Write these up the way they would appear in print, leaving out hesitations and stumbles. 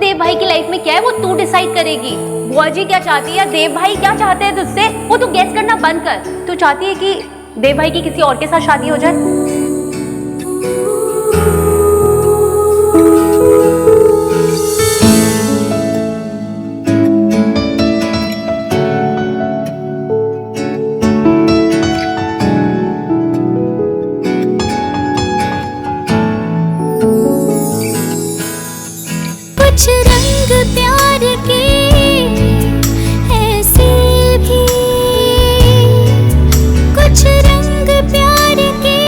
देव भाई की लाइफ में क्या है वो तू डिसाइड करेगी। बुआ जी क्या चाहती है या देव भाई क्या चाहते हैं तुझसे वो तू गेस करना बंद कर। तू चाहती है कि देव भाई की किसी और के साथ शादी हो जाए? कुछ रंग प्यार के ऐसे भी, कुछ रंग प्यार के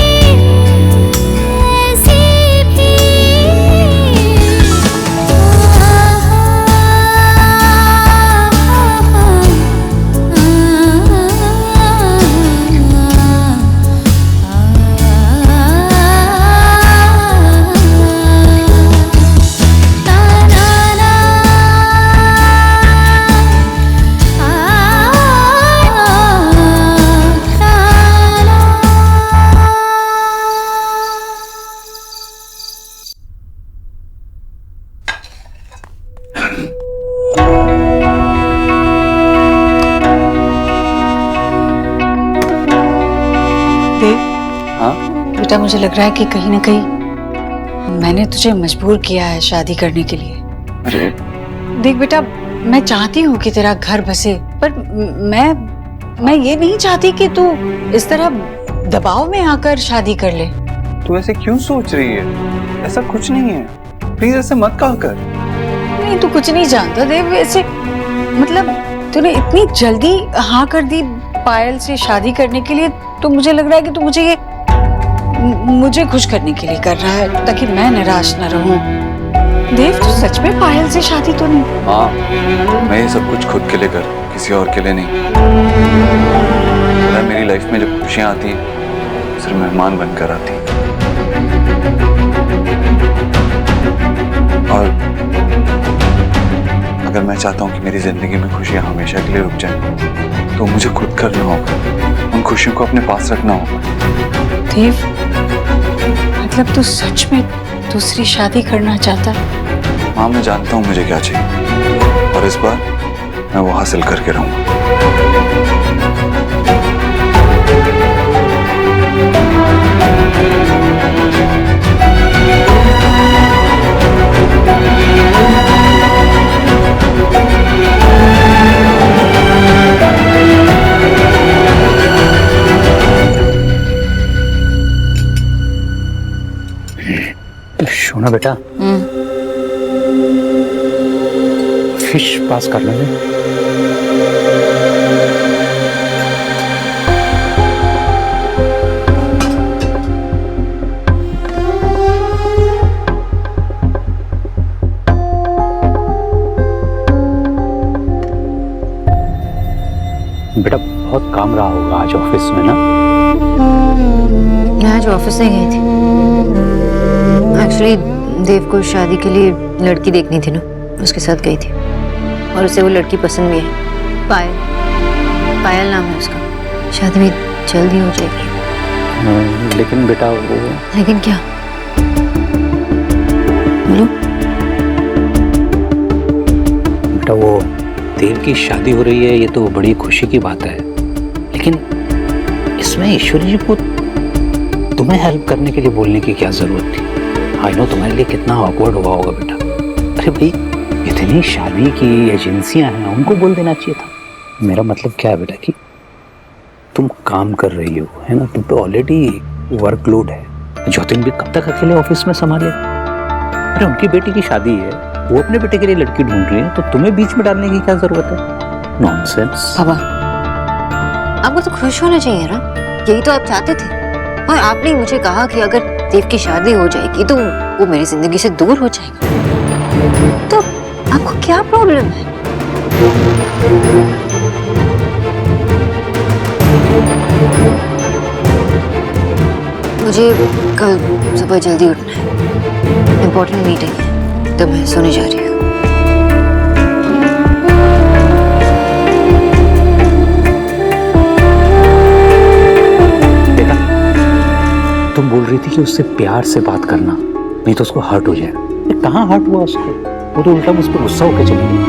ऐसे भी। बेटा मुझे लग रहा है कि कहीं ना कहीं मैंने तुझे मजबूर किया है शादी करने के लिए। अरे देख बेटा, मैं चाहती हूँ कि तेरा घर बसे, पर मैं ये नहीं चाहती कि तू इस तरह दबाव में आकर शादी कर ले। तू ऐसे क्यों सोच रही है? ऐसा कुछ नहीं है, प्लीज ऐसे मत कहा कर। नहीं, तू कुछ नहीं जानता देव। ऐसे मतलब तूने इतनी जल्दी हाँ कर दी पायल से शादी करने के लिए, तो मुझे लग रहा है कि तू मुझे खुश करने के लिए कर रहा है ताकि मैं निराश न रहूं। देव, तू सच में पायल से शादी तो नहीं? हाँ, मैं ये सब कुछ खुद के लिए कर, किसी और के लिए नहीं। मेरी लाइफ में जब खुशियां आती हैं सिर्फ मेहमान बनकर आती हैं। और अगर मैं चाहता हूँ कि मेरी जिंदगी में खुशियां हमेशा के लिए रुक जाएं, तो मुझे खुद करना होगा, उन खुशियों को अपने पास रखना होगा। देव, मतलब तू सच में दूसरी शादी करना चाहता? हाँ, मैं जानता हूँ मुझे क्या चाहिए और इस बार मैं वो हासिल करके रहूंगा। शोना बेटा, फिश पास कर लेंगे। बेटा बहुत काम रहा होगा आज ऑफिस में ना? मैं आज ऑफिस से गई थी। एक्चुअली देव को शादी के लिए लड़की देखनी थी ना, उसके साथ गई थी और उसे वो लड़की पसंद भी है। पायल नाम है उसका। शादी भी जल्दी हो जाएगी। लेकिन बेटा वो... लेकिन क्या? बोलो। बेटा वो देव की शादी हो रही है, ये तो बड़ी खुशी की बात है, लेकिन इसमें ईश्वरी जी को तुम्हें हेल्प करने के लिए बोलने की क्या जरूरत थी? आई नो तुम्हारे लिए कितना ऑकवर्ड हुआ होगा बेटा। अरे भाई, इतनी शादी की एजेंसियां हैं, उनको बोल देना चाहिए था। मेरा मतलब क्या है बेटा कि तुम काम कर रही हो, है ना? तुम पे ऑलरेडी वर्कलोड है। ज्योतिन भी कब तक अकेले ऑफिस में संभाले? अरे उनकी बेटी की शादी है, वो अपने बेटे के लिए लड़की ढूंढ रही है, तो तुम्हें बीच में डालने की क्या जरूरत है? नॉनसेंस। पापा, आपको तो खुश होना चाहिए ना, यही तो आप चाहते थे। और आपने मुझे कहा कि अगर देव की शादी हो जाएगी तो वो मेरी जिंदगी से दूर हो जाएगा। तो आपको क्या प्रॉब्लम है? मुझे कल सुबह जल्दी उठना है, इम्पोर्टेंट मीटिंग है, तो मैं सोने जा रही हूँ। तुम बोल रही थी कि उससे प्यार से बात करना, नहीं तो उसको हर्ट हो जाए। कहाँ हर्ट हुआ उसको? वो तो उल्टा मुझ पर गुस्सा होकर चली गई।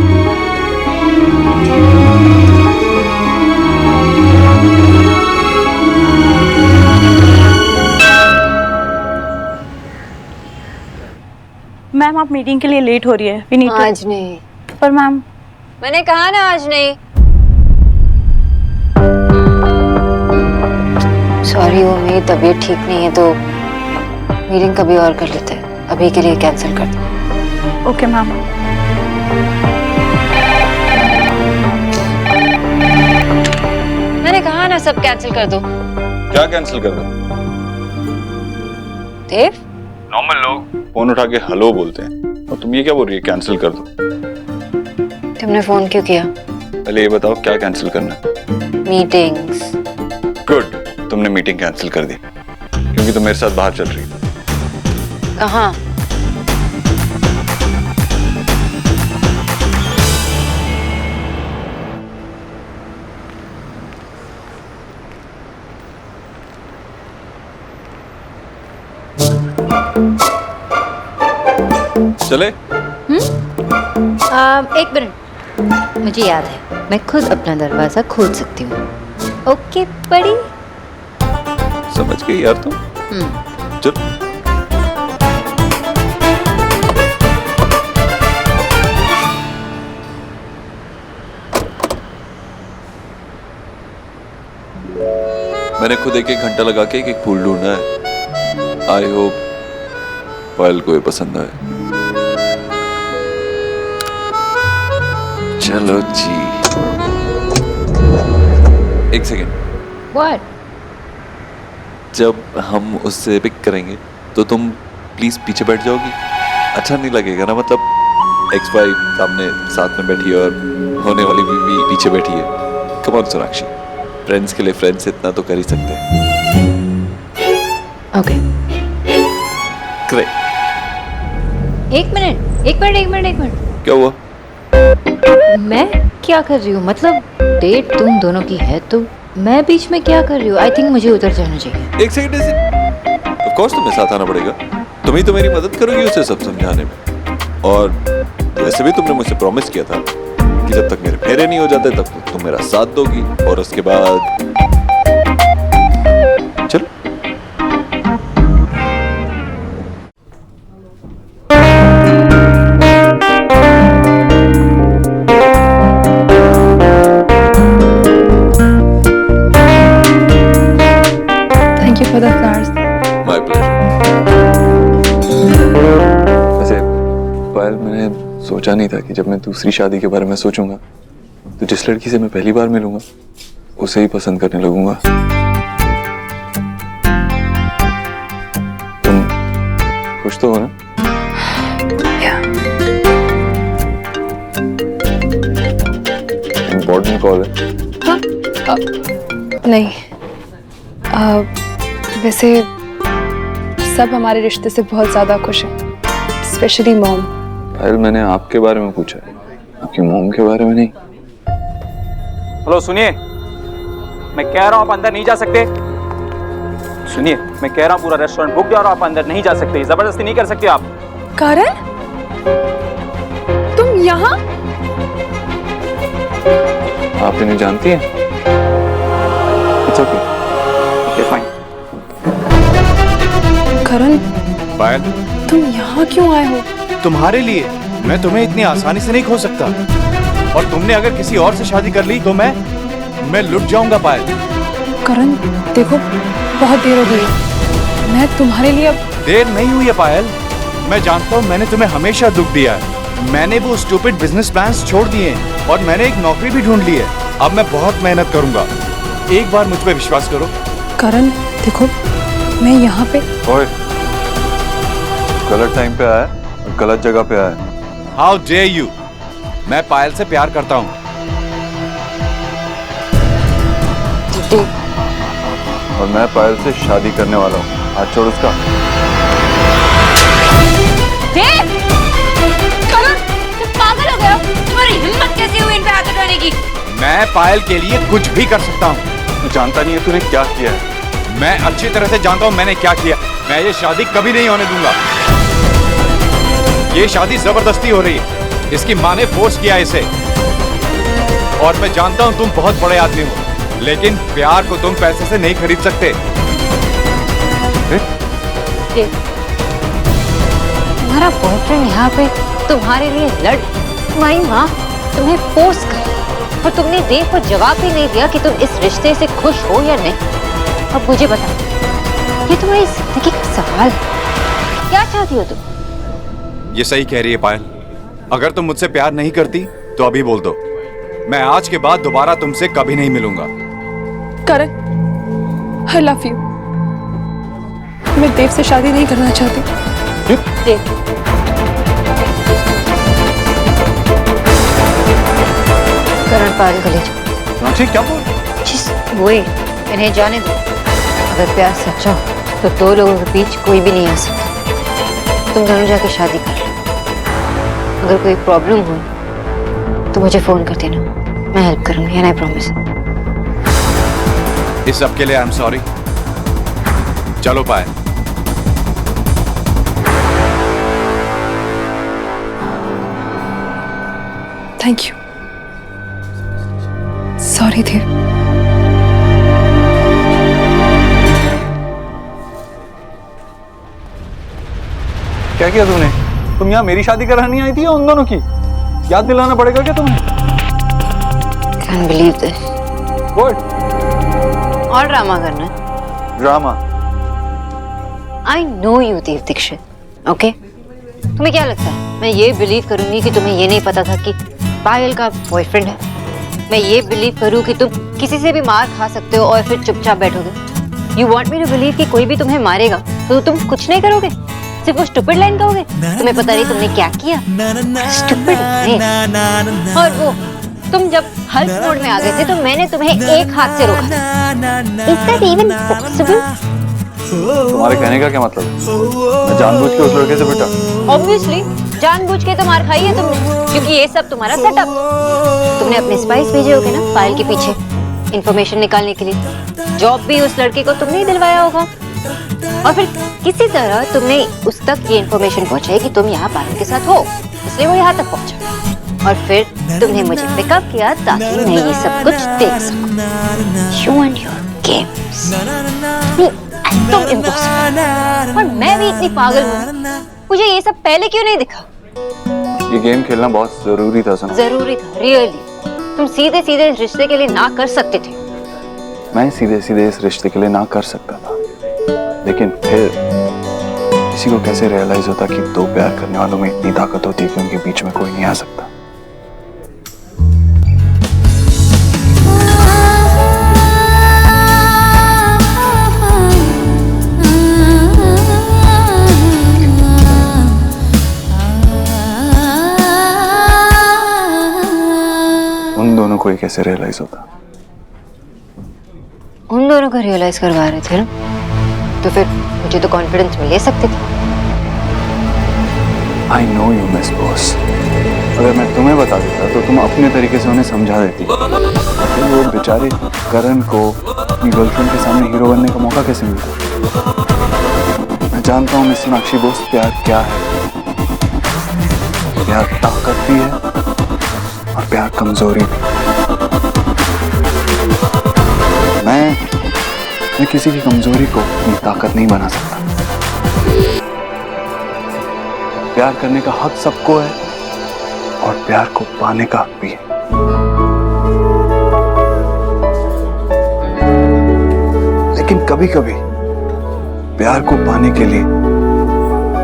मैम आप मीटिंग के लिए लेट हो रही है। We need to- आज नहीं। पर मैम मैंने कहा ना आज नहीं। सॉरी, वो मेरी तबीयत ठीक नहीं है तो मीटिंग कभी और कर लेते हैं। अभी के लिए कैंसिल कर दो। Okay ma'am. मैंने कहा ना सब कैंसिल कर दो। क्या कैंसिल कर दो? देव, नॉर्मल लोग फोन उठा के हेलो बोलते हैं और तुम ये क्या बोल रही है कैंसिल कर दो? तुमने फोन क्यों किया? पहले ये बताओ क्या कैंसिल करना है? मीटिंग्स। गुड, तुमने मीटिंग कैंसिल कर दी क्योंकि तुम मेरे साथ बाहर चल रही हो। कहाँ? चले? एक मिनट, मुझे याद है मैं खुद अपना दरवाजा खोल सकती हूँ। ओके बड़ी। समझ गई यार तुम। चल। मैंने खुद एक घंटा लगा के एक फूल ढूंढा है। आई होप पायल को ये पसंद आए। चलो जी। एक सेकेंड। What? जब हम उससे पिक करेंगे तो तुम प्लीज पीछे बैठ जाओगी? अच्छा नहीं लगेगा ना, मतलब एक्स वाइफ सामने साथ में बैठी है और होने वाली बीवी पीछे बैठी है। कम ऑन सोनाक्षी, फ्रेंड्स के लिए फ्रेंड्स इतना तो कर ही सकते हैं। ओके। ग्रेट। एक मिनट। क्या हुआ? मैं क्या कर रही हूँ? मतलब डेट तुम दोनों की है तो मैं बीच में क्या कर रही हूँ? आई थिंक मुझे उधर जाना चाहिए। एक सेकंड ऑफ कोर्स तुम्हें साथ आना पड़ेगा। तुम ही तो मेरी मदद करोगी उसे सब समझाने में। और वैसे भी तुमने मुझसे प्रॉमिस किया था कि जब तक मेरे फेरे नहीं हो जाते तब तक तुम मेरा साथ दोगी और उसके बाद चलो। Thank you for the flowers. My pleasure. वैसे पायल, मैंने सोचा नहीं था कि जब मैं दूसरी शादी के बारे में सोचूंगा तो जिस लड़की से मैं पहली बार मिलूंगा उसे ही पसंद करने लगूंगा। तुम खुश तो हो ना? इम्पोर्टेंट कॉल है। नहीं, वैसे सब हमारे रिश्ते से बहुत ज्यादा खुश हैं, स्पेशली मॉम। पायल, मैंने आपके बारे में पूछा है, आपकी मॉम के बारे में नहीं। हेलो सुनिए, मैं कह रहा हूँ आप अंदर नहीं जा सकते। सुनिए, मैं कह रहा हूँ पूरा रेस्टोरेंट बुक है और आप अंदर नहीं जा सकते। जबरदस्ती नहीं कर सकते आप। कारण तुम यहाँ? आप इन्हें जानती हैं? It's okay. Okay, fine. करण, पायल, तुम यहाँ क्यों आए हो? तुम्हारे लिए। मैं तुम्हें इतनी आसानी से नहीं खो सकता। और तुमने अगर किसी और से शादी कर ली तो मैं लुट जाऊंगा पायल। करण देखो, बहुत देर हो गई है। मैं तुम्हारे लिए अब देर नहीं हुई है पायल। मैं जानता हूँ मैंने तुम्हें हमेशा दुख दिया है। मैंने वो स्टूपिड बिजनेस प्लान्स छोड़ दिए हैं और मैंने एक नौकरी भी ढूंढ ली है। अब मैं बहुत मेहनत करूंगा। एक बार मुझ पे विश्वास करो। करण देखो, मैं यहाँ पे। ओए, गलत टाइम पे आया और गलत जगह पे आया। How dare you. मैं पायल से प्यार करता हूँ। और मैं पायल से शादी करने वाला हूँ। हाथ छोड़ उसका। करण, तुम पागल हो गए हो? तुम्हारी हिम्मत कैसे हुई इन पे हाथ उठाने की? मैं पायल के लिए कुछ भी कर सकता हूँ। तू जानता नहीं है तूने क्या किया है। मैं अच्छी तरह से जानता हूँ मैंने क्या किया। मैं ये शादी कभी नहीं होने दूंगा। ये शादी जबरदस्ती हो रही है। इसकी माँ ने फोर्स किया इसे। और मैं जानता हूं तुम बहुत बड़े आदमी हो, लेकिन प्यार को तुम पैसे से नहीं खरीद सकते। तुम्हारा बॉयफ्रेंड यहाँ पे तुम्हारे लिए लड़, तुम्हारी माँ तुम्हें फोर्स कर, और तुमने देव को जवाब भी नहीं दिया कि तुम इस रिश्ते से खुश हो या नहीं। अब मुझे बताओ, ये तुम्हारी जिंदगी का सवाल है, क्या चाहती हो तुम? ये सही कह रही है पायल। अगर तुम मुझसे प्यार नहीं करती तो अभी बोल दो, मैं आज के बाद दोबारा तुमसे कभी नहीं मिलूंगा। करण, I love you। मैं देव से शादी नहीं करना चाहती। देव, करण पागल गले रांची क्या बोल? वही, इन्हें जाने दो। अगर प्यार सच्चा हो तो दो लोगों के बीच कोई भी नहीं आ सकता। तुम दोनों जाके शादी कर लो। अगर कोई प्रॉब्लम हो तो मुझे फोन कर देना, मैं हेल्प करूंगी, एंड आई प्रॉमिस। इस सब के लिए आई एम सॉरी। चलो Payal. Thank you. Sorry Dev. क्या किया तूने? तुम यहाँ मेरी शादी करानी आई थी या उन दोनों की? याद दिलाना पड़ेगा क्या तुम्हें? Can't believe this। What? और ड्रामा करना है? Drama? I know you, Dev Dixit, okay? तुम्हें क्या लगता है मैं ये बिलीव करूंगी कि तुम्हें ये नहीं पता था कि पायल का बॉयफ्रेंड है? मैं ये बिलीव करूं कि तुम किसी से भी मार खा सकते हो और फिर चुपचाप बैठोगे? You want me to believe कि कोई भी तुम्हें मारेगा तो तुम कुछ नहीं करोगे, सिर्फ वो स्टूपिड लाइन कहोगे? तुम्हें पता नहीं तुमने क्या किया? Stupid line. और वो तुम जब हल्क मोड में आ गए थे तो मैंने तुम्हें एक हाथ से रोका था। Is that even possible? तुम्हारे कहने का क्या मतलब? मैं जानबूझ के उस लड़के से पिटा? Obviously, जानबूझ के तो मार खाई है तुमने, क्योंकि ये सब तुम्हारा सेटअप। तुमने अपने स्पाइस भेजे होगे ना पायल के पीछे, इंफॉर्मेशन निकालने के लिए। जॉब भी उस लड़के को तुमने ही दिलवाया होगा, और फिर किसी तरह तुमने उस तक ये इंफॉर्मेशन पहुंचाई कि तुम यहाँ पायल के साथ हो, इसलिए वो यहाँ तक पहुंचा। और फिर तुमने मुझे पिकअप किया ताकि मैं ये सब कुछ देख सकूं। You and your games। तुम इम्पॉसिबल। और मैं भी इतनी पागल हूँ, मुझे ये सब पहले क्यों नहीं दिखा? ये गेम खेलना बहुत जरूरी था सना। जरूरी था, रियली। तुम सीधे सीधे इस रिश्ते के लिए ना कर सकते थे। मैं सीधे सीधे इस रिश्ते के लिए ना कर सकता था, लेकिन फिर किसी को कैसे रियलाइज होता कि दो प्यार करने वालों में इतनी ताकत होती है कि उनके बीच में कोई नहीं आ सकता। उन दोनों को ही कैसे रियलाइज होता? उन दोनों को रियलाइज करवा रहे थे ना, तो फिर मुझे तो कॉन्फिडेंस में ले सकते थे। I know you, Miss Boss। अगर मैं तुम्हें बता देता तो तुम अपने तरीके से उन्हें समझा देती। फिर वो बेचारे करण को अपनी गर्लफ्रेंड के सामने हीरो बनने का मौका कैसे मिलता? मैं जानता हूँ मिस सोनाक्षी बोस, प्यार क्या है। प्यार ताकत भी है और प्यार कमजोरी भी। मैं किसी की कमजोरी को अपनी ताकत नहीं बना सकता। प्यार करने का हक सबको है और प्यार को पाने का हक भी है। लेकिन कभी कभी प्यार को पाने के लिए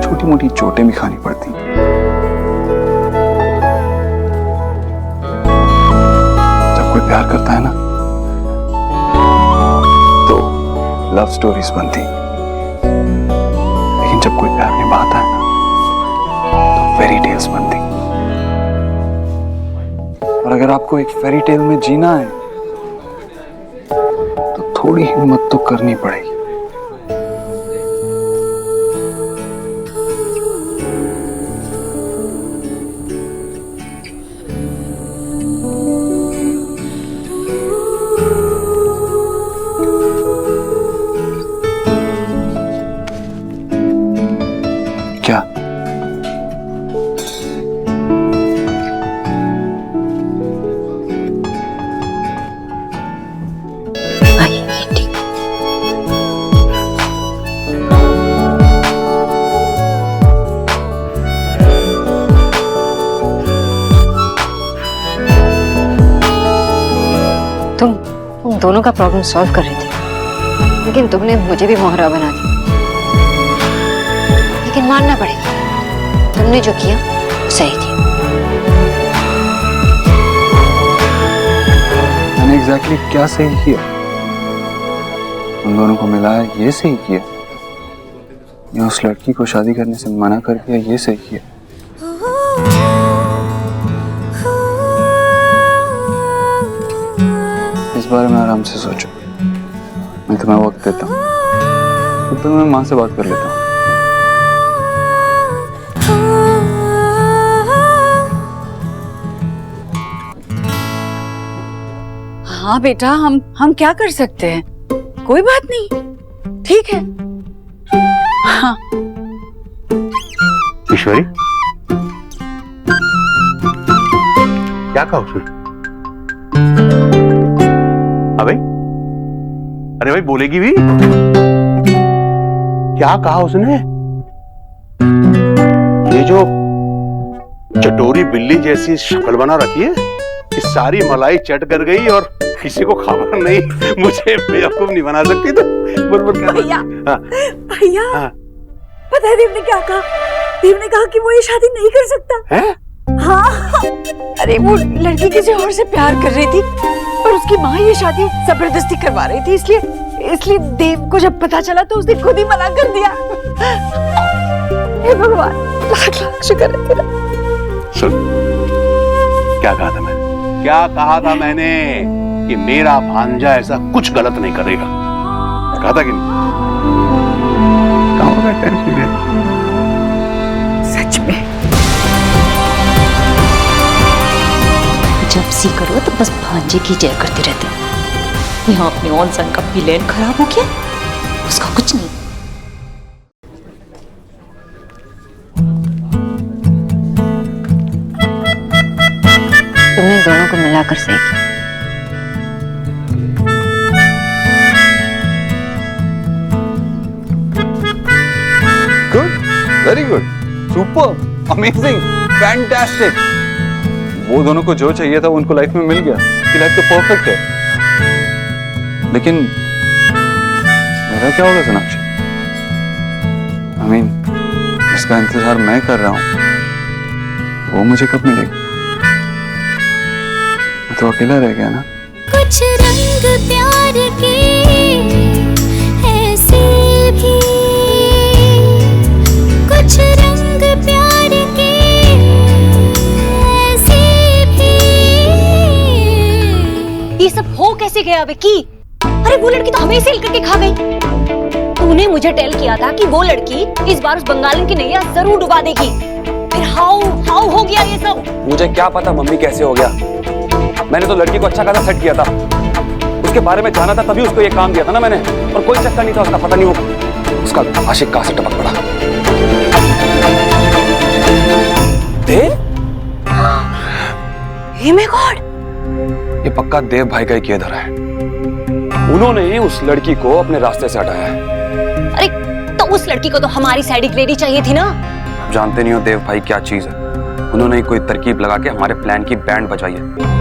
छोटी मोटी चोटें भी खानी पड़ती हैं। जब कोई प्यार करता है ना तो लव स्टोरीज बनती, लेकिन जब कोई प्यार निभाता है ना तो फेरी टेल्स बनती। और अगर आपको एक फेरी टेल में जीना है तो थोड़ी हिम्मत तो करनी पड़ेगी। क्या दोनों का प्रॉब्लम सॉल्व कर रहे थे, लेकिन तुमने मुझे भी मोहरा बना दिया। लेकिन मानना पड़ेगा, तुमने जो किया वो सही किया। मैंने एग्जैक्टली क्या सही किया? उन दोनों को मिलाया, ये सही किया? या उस लड़की को शादी करने से मना कर दिया, ये सही किया? इस बारे में आराम से सोचो। मैं तुम्हें वक्त देता हूँ, तो मैं माँ से बात कर लेता हूँ। हाँ बेटा, हम क्या कर सकते हैं? कोई बात नहीं, ठीक है। हाँ ईश्वरी, क्या कहा उसने? अबे, अरे भाई बोलेगी भी? क्या कहा उसने? ये जो चटोरी बिल्ली जैसी शक्ल बना रखी है, कि सारी मलाई चट कर गई और किसी को खबर नहीं, मुझे बेवकूफ नहीं बना सकती। तो बरबर कर भैया, हाँ। भैया, हाँ। पता है देव ने क्या कहा? देव ने कहा कि वो ये शादी नहीं कर सकता है? हाँ, अरे वो लड़की किसी और से प्यार कर रही थी और उसकी माँ ये शादी जबरदस्ती करवा रही थी, इसलिए देव को जब पता चला तो उसने खुद ही मना कर दिया। हे भगवान, लाख लाख शुक्र है तेरा। सुन, क्या कहा था मैंने? क्या कहा था मैंने कि मेरा भांजा ऐसा कुछ गलत नहीं करेगा? कहा था कि नहीं? कहाँ होगा टेंशन में? सच में जब सी करो तो बस भांजे की जय करते रहते हैं। यहाँ अपने ऑन सन का प्लान खराब हो गया, उसका कुछ नहीं। तुमने दोनों को मिलाकर सही किया। Good, very good, super, amazing, fantastic. वो दोनों को जो चाहिए था वो उनको लाइफ में मिल गया। कि लाइफ तो परफेक्ट है। लेकिन मेरा क्या होगा सोनाक्षी? I mean, इसका इंतजार मैं कर रहा हूँ, वो मुझे कब मिलेगी? मैं तो अकेला रह गया ना। कुछ रंग प्यार के ऐसे भी, कुछ रंग प्यार के ऐसे भी। ये सब हो कैसे गया विक्की? अरे वो लड़की तो हमें सेल करके खा गई। तूने मुझे टेल किया था कि वो लड़की इस बार उस बंगालन की नैया जरूर डुबा देगी। फिर हाउ हो गया ये सब? मुझे क्या पता मम्मी कैसे हो गया। मैंने तो लड़की को अच्छा खासा सेट किया था, उसके बारे में जाना था, तभी उसको ये काम दिया था ना मैंने। और कोई चक्कर नहीं था उसका, पता नहीं वो उसका आशिक कहां से टपक पड़ा। देव? हे माय गॉड, ये पक्का देव भाई का ही किया धरा है। उन्होंने उस लड़की को अपने रास्ते से हटाया है। अरे तो उस लड़की को तो हमारी साइड लेनी चाहिए थी ना। जानते नहीं हो देव भाई क्या चीज है। उन्होंने कोई तरकीब लगा के हमारे प्लान की बैंड बजाई है।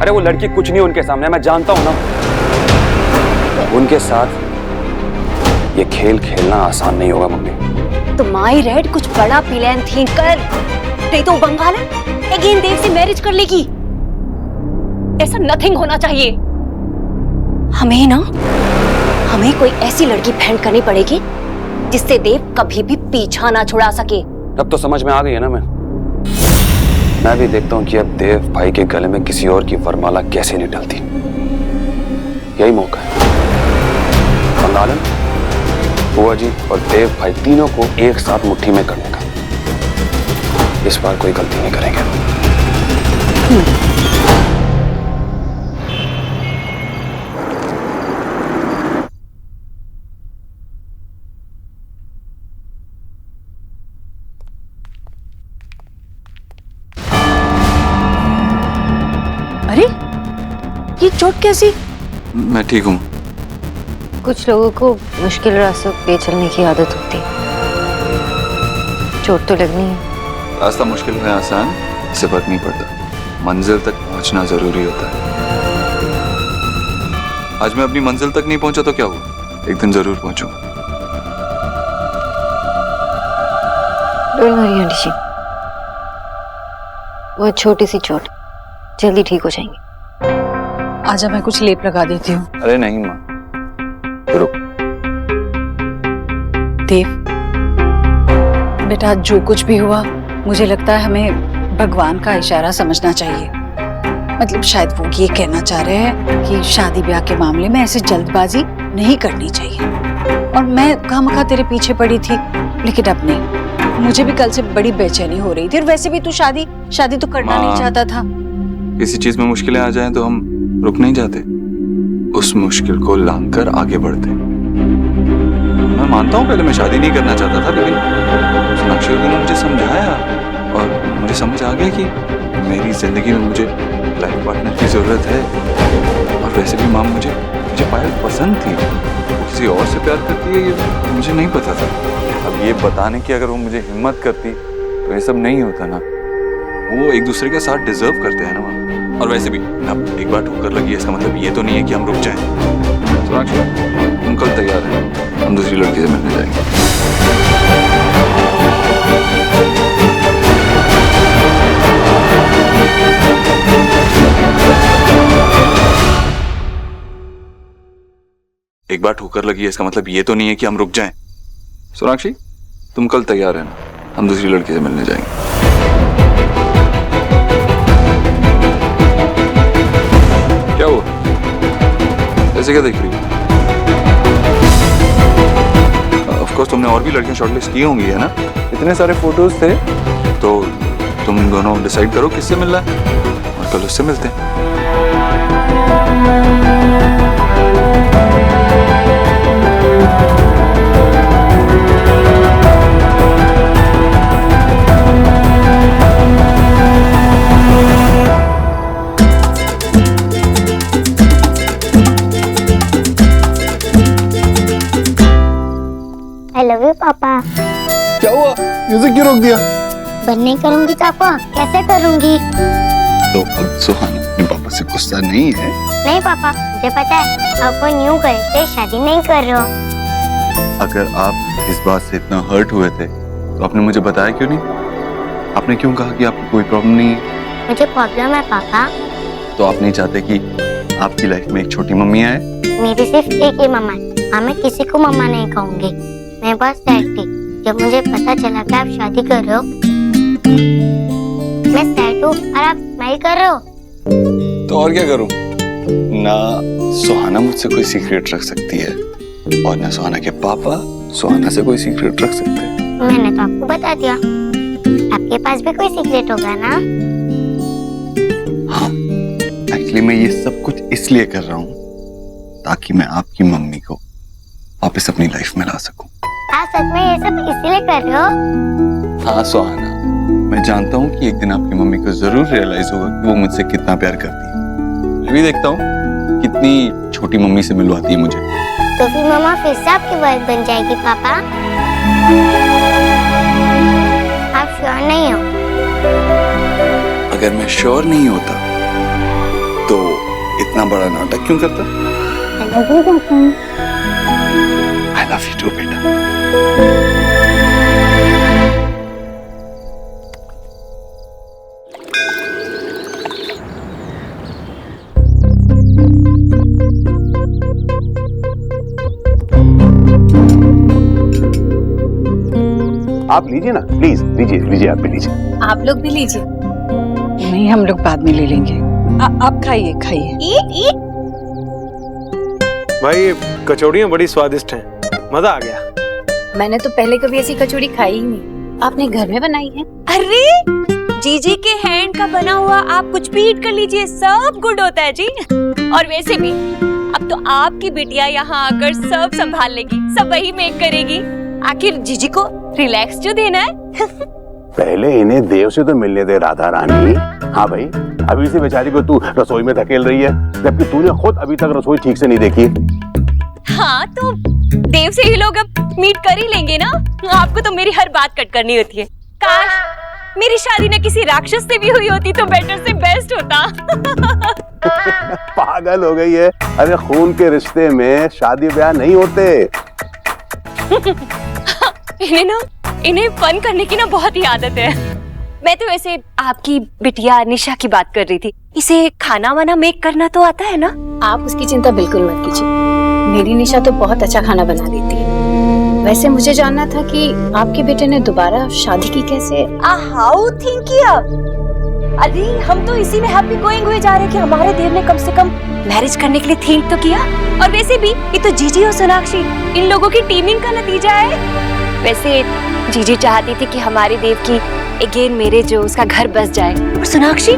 अरे वो लड़की कुछ नहीं उनके सामने, मैं जानता हूं ना। उनके साथ ये खेल खेलना आसान नहीं होगा मम्मी। तो माई रेड कुछ बड़ा प्लान थिंक कर। नहीं तो बंगालन अगेन देव से मैरिज कर लेगी। ऐसा नथिंग होना चाहिए। हमें कोई ऐसी लड़की फाइंड करनी पड़ेगी जिससे देव कभी भी पीछा ना छुड़ा सके। अब तो समझ में आ गई है ना। मैं भी देखता हूँ कि अब देव भाई के गले में किसी और की वरमाला कैसे नहीं डलती। यही मौका है बंगालन, बुआ जी और देव भाई तीनों को एक साथ मुट्ठी में करने का। इस बार कोई गलती नहीं करेंगे। अरे ये चोट कैसी? मैं ठीक हूँ। कुछ लोगों को मुश्किल रास्तों पे चलने की आदत होती है। चोट तो लगनी है। रास्ता मुश्किल है आसान, इससे फर्क नहीं पड़ता। मंजिल तक पहुंचना जरूरी होता है। आज मैं अपनी मंजिल तक नहीं पहुंचा तो क्या हुआ, एक दिन जरूर पहुंचूंगा। डोंट वरी आंटी जी, वो छोटी सी चोट जल्दी ठीक हो जाएंगी। आजा मैं कुछ लेप लगा देती हूँ। अरे नहीं माँ, रुक। देव बेटा, जो कुछ भी हुआ मुझे लगता है हमें भगवान का इशारा समझना चाहिए। मतलब शायद वो ये कहना चाह रहे हैं कि शादी ब्याह के मामले में ऐसे जल्दबाजी नहीं करनी चाहिए। और मैं खामखा तेरे पीछे पड़ी थी, लेकिन अब नहीं। मुझे भी कल से बड़ी बेचैनी हो रही थी, और वैसे भी तू शादी तो करना नहीं चाहता था। किसी चीज में मुश्किलें आ जाएं तो हम रुक नहीं जाते, उस मुश्किल को लांघकर आगे बढ़ते। मैं मानता हूँ पहले मैं शादी नहीं करना चाहता था, लेकिन सोनाक्षी ने मुझे समझाया और मुझे समझ आ गया कि मेरी जिंदगी में मुझे लाइफ पार्टनर की जरूरत है। और वैसे भी माँ मुझे पायल पसंद थी, वो किसी और से प्यार करती है ये मुझे नहीं पता था। अब ये बताने की अगर वो मुझे हिम्मत करती तो ये सब नहीं होता ना। वो एक दूसरे का साथ डिजर्व करते हैं ना माँ। और वैसे भी अब एक बार ठोकर लगी है, इसका मतलब ये तो नहीं है कि हम रुक जाएं। सोनाक्षी तुम कल तैयार हैं, हम दूसरी लड़की से मिलने जाएंगे। एक बार ठोकर लगी है, इसका मतलब ये तो नहीं है कि हम रुक जाएं। सोनाक्षी तुम कल तैयार हैं ना, हम दूसरी लड़की से मिलने जाएंगे। क्या हुआ, ऐसे क्या देख रही हो? ऑफ कोर्स तुमने और भी लड़कियां शॉर्टलिस्ट की होंगी है ना, इतने सारे फोटोज थे, तो तुम दोनों डिसाइड करो किससे मिलना है और कल उससे मिलते हैं। I love you, पापा। क्या हुआ, म्यूजिक क्यों रोक दिया? बंद नहीं करूंगी पापा, कैसे करूंगी? तो अब सुहाना अपने पापा से गुस्सा नहीं है? नहीं पापा, मुझे पता है आप कोई न्यू गर्ल से शादी नहीं कर रहे हो। अगर आप इस बात से इतना हर्ट हुए थे तो आपने मुझे बताया क्यों नहीं? आपने क्यों कहा कि आपको कोई प्रॉब्लम नहीं है? मुझे प्रॉब्लम है पापा। तो आप नहीं चाहते कि आपकी लाइफ में एक छोटी मम्मी आए? मेरी सिर्फ एक ही मम्मा है, हाँ मैं किसी को मम्मा नहीं कहूंगी। मैं बस सैड थी जब मुझे पता चला कि आप शादी कर रहे हो। मैं सैड हूँ और आप स्माइल कर रहे हो। तो और क्या करूं? ना सुहाना मुझसे कोई सीक्रेट रख सकती है और ना सुहाना के पापा सुहाना से कोई सीक्रेट रख सकते हैं। मैंने तो आपको बता दिया, आपके पास भी कोई सीक्रेट होगा ना? हाँ, एक्चुअली मैं ये सब कुछ इसलिए कर रहा हूँ ताकि मैं आपकी मम्मी को वापस अपनी लाइफ में ला सकूं। आप सच में ये सब इसीलिए कर रहे हो? हाँ सुहाना, मैं जानता हूँ कि एक दिन आपकी मम्मी को जरूर रियलाइज होगा कि वो मुझसे कितना प्यार करती है। मैं भी देखता हूँ कितनी छोटी मम्मी से मिलवाती है मुझे। तो फिर मम्मा फिर से आपकी वाइफ बन जाएगी पापा? आप श्योर नहीं हो? अगर मैं श्योर नहीं होता तो इतना बड़ा नाटक क्यों करता? I love you too, बेटा। आप लीजिए ना, प्लीज लीजिए लीजिए, आप भी लीजिए। आप लोग भी लीजिए। नहीं, हम लोग बाद में ले लेंगे। आप खाइए खाइए। भाई ये कचौड़ियाँ बड़ी स्वादिष्ट हैं, मजा आ गया। मैंने तो पहले कभी ऐसी कचौड़ी खाई ही नहीं। आपने घर में बनाई है? अरे जीजी के हैंड का बना हुआ आप कुछ भी ईट कर लीजिए, सब गुड होता है जी। और वैसे भी अब तो आपकी बिटिया यहाँ आकर सब संभाल लेगी, सब वही मेक करेगी। आखिर जीजी को रिलैक्स जो देना है। पहले इन्हें देव से तो मिलने दे राधा रानी। हाँ भाई, अभी से बेचारी को तू रसोई में धकेल रही है, जबकि तूने खुद अभी तक रसोई ठीक से नहीं देखी। हाँ तो देव से ही लोग अब मीट कर ही लेंगे ना। आपको तो मेरी हर बात कट करनी होती है। काश मेरी शादी ना किसी राक्षस से भी हुई होती तो बेटर से बेस्ट होता। पागल हो गई है। अरे खून के रिश्ते में शादी ब्याह नहीं होते। इन्हें फन करने की ना बहुत ही आदत है। मैं तो वैसे आपकी बिटिया निशा की बात कर रही थी। इसे खाना वाना मेक करना तो आता है ना? आप उसकी चिंता बिल्कुल मत कीजिए, मेरी निशा तो बहुत अच्छा खाना बना देती है। वैसे मुझे जानना था कि आपके बेटे ने दोबारा शादी की कैसे? हाउ थिंक किया? अरे हम तो इसी में हैप्पी गोइंग हुए जा रहे कि हमारे देव ने कम से कम मैरिज करने के लिए थिंक तो किया। और वैसे भी ये तो जीजी और सोनाक्षी इन लोगों की टीमिंग का नतीजा है। वैसे जीजी चाहती थी कि हमारे देव की अगेन मैरिज हो, उसका घर बस जाए। और सोनाक्षी,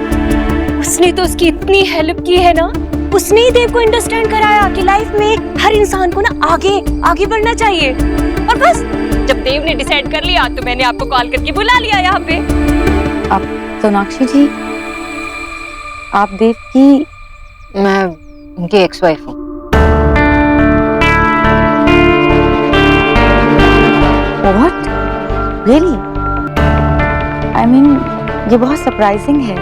उसने तो उसकी इतनी हेल्प की है ना। उसने ही देव को अंडरस्टैंड कराया कि लाइफ में हर इंसान को ना आगे आगे बढ़ना चाहिए। और बस जब देव ने डिसाइड कर लिया तो मैंने आपको कॉल करके बुला लिया यहाँ पे। आप सोनाक्षी जी, आप देव की? मैं उनकी एक्स वाइफ हूँ। What? Really? I mean, ये बहुत सरप्राइजिंग है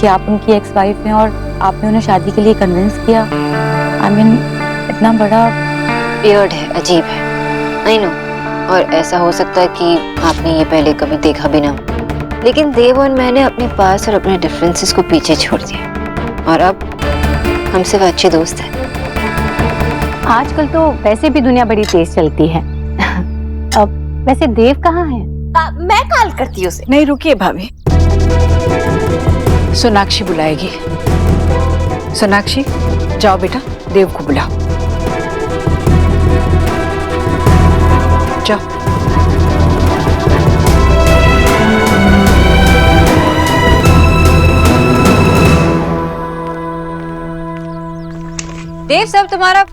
कि आप उनकी एक्स वाइफ हैं और आपने उन्हें शादी के लिए कन्विंस किया। I mean, इतना बड़ा वियर्ड है, अजीब है। I know, और ऐसा हो सकता है कि आपने ये पहले कभी देखा भी ना हो। लेकिन देव और मैंने अपने पास और अपने डिफरेंसेस को पीछे छोड़ दिया और अब हम सिर्फ अच्छे दोस्त हैं। आजकल तो वैसे भी दुनिया बड़ी तेज चलती है। अब वैसे देव कहाँ है? मैं कॉल करती हूँ उसे। नहीं, रुकिए भाभी, सोनाक्षी बुलाएगी। सोनाक्षी, जाओ बेटा, देव को बुलाओ। जाओ। देव, सब तुम्हारा।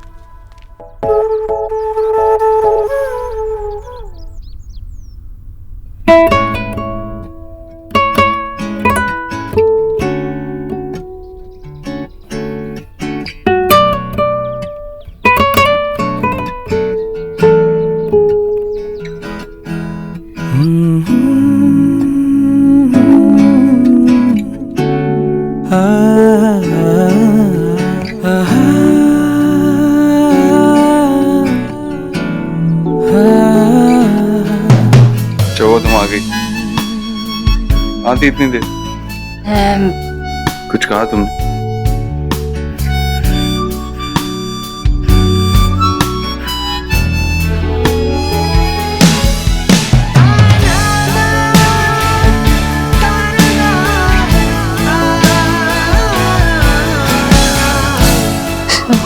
चलो तुम आ गई। आती इतनी देर? कुछ कहा तुमने?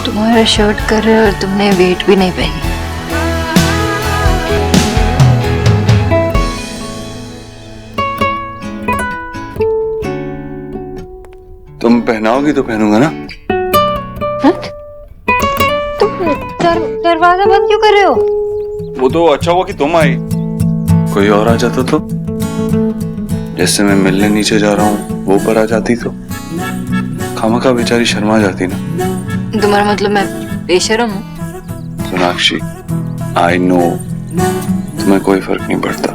तुम्हारा शर्ट कर रहे और तुमने वेट भी नहीं पहनी। तुम पहनाओगी तो पहनूंगा ना। तुम दरवाजा बंद क्यों कर रहे हो? वो तो अच्छा हुआ कि तुम आई, कोई और आ जाता तो। जैसे मैं मिलने नीचे जा रहा हूँ वो ऊपर आ जाती तो खामखा बेचारी शर्मा जाती ना। तुम्हारा मतलब मैं बेशर्म हूँ? सोनाक्षी, आई नो तुम्हें कोई फर्क नहीं पड़ता।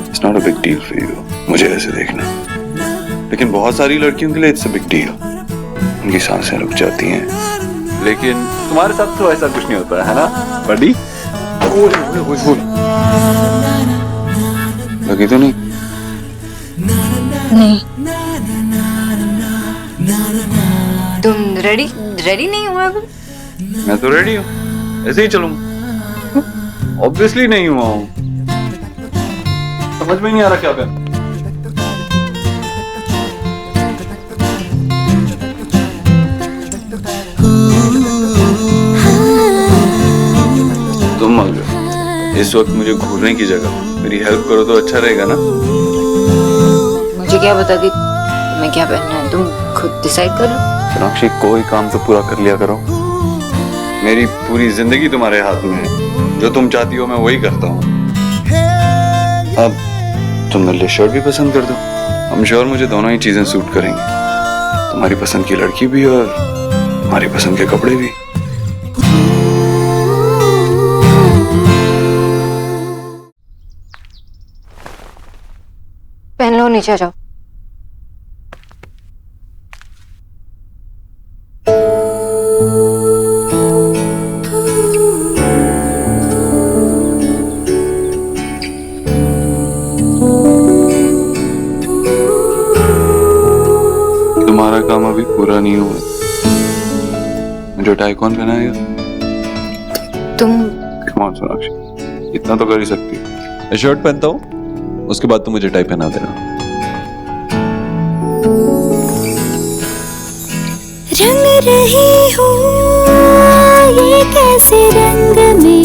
It's not a big deal for you मुझे ऐसे देखना, लेकिन बहुत सारी लड़कियों के लिए इट्स अ बिग डील। उनकी सांसें रुक जाती हैं, लेकिन तुम्हारे साथ तो ऐसा कुछ नहीं होता है ना बड़ी? लगी तो नहीं? नहीं। तुम रेडी नहीं हुआ अभी? मैं तो रेडी हूँ, ऐसे ही चलूंगा। ऑब्वियसली नहीं हुआ हूँ, समझ में नहीं आ रहा क्या करूं। तुम अगर इस वक्त मुझे घूरने की जगह मेरी हेल्प करो तो अच्छा रहेगा ना। मुझे क्या बता कि तुम्हें क्या पहनना है? तुम खुद डिसाइड करो। सोनाक्षी, कोई काम तो पूरा कर लिया करो। मेरी पूरी जिंदगी तुम्हारे हाथ में है, जो तुम चाहती हो मैं वही करता हूँ। अब तुम मेरे लिए शर्ट भी पसंद कर दो, I'm sure मुझे दोनों ही चीजें सूट करेंगी। तुम्हारी पसंद की लड़की भी और तुम्हारी पसंद के कपड़े भी। पहन लो नीचे आ जाओ। तुम्हारा काम अभी पूरा नहीं हुआ। मुझे टाई कौन पहनाएगा? तुम कौन सोनाक्षी, इतना तो कर ही सकती। मैं शर्ट पहनता हूँ, उसके बाद तुम मुझे टाई पहना देना। रंग रही हूँ ये कैसे रंग में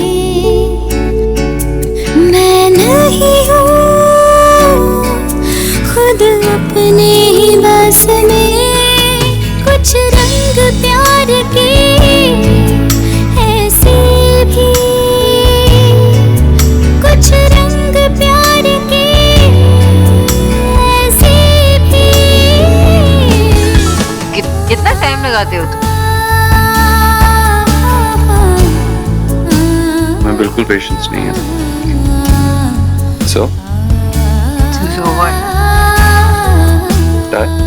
मैं नहीं हूँ खुद अपने ही बस में। कुछ रंग प्यार के ऐसे भी, कुछ रंग प्यार के ऐसे भी। कितना टाइम लगाते हो तुम? मैं बिल्कुल पेशेंस नहीं है। सो टाई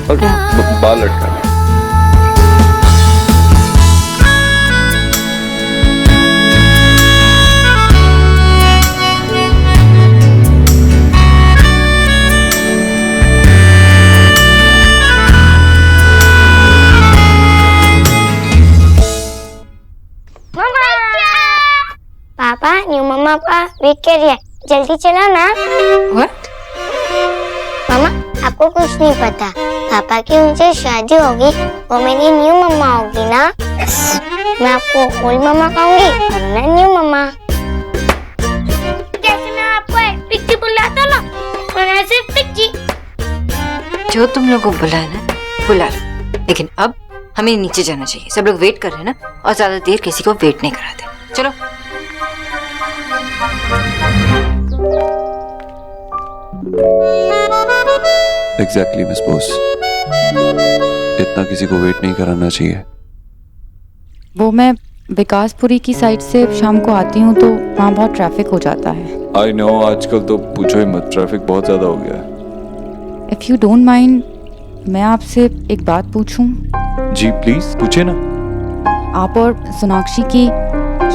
और बाल लटकाना। पापा न्यू मम्मा का वेट कर रही है, जल्दी चलो ना। What? मम्मा आपको कुछ नहीं पता, पापा की उनसे शादी होगी, वो मेरी न्यू मम्मा होगी ना। मैं आपको ओल्ड मम्मा कहूंगी और मैं न्यू मम्मा। जैसे मैं आपको एक पिच्ची बुलाता ना, वैसे पिच्ची। जो तुम लोगों को बुलाया ना बुला लो, लेकिन अब हमें नीचे जाना चाहिए। सब लोग वेट कर रहे हैं ना, और ज्यादा देर किसी को वेट नहीं कराते। चलो। एग्जैक्टली मिस बोस, इतना किसी को वेट नहीं कराना चाहिए। वो मैं विकासपुरी की साइड से शाम को आती हूँ तो वहाँ बहुत ट्रैफिक हो जाता है। आई नो, आजकल तो पूछो ही मत, ट्रैफिक बहुत ज्यादा हो गया है। इफ यू डोंट माइंड, मैं आपसे एक बात पूछूं? जी प्लीज पूछे ना। आप और सोनाक्षी की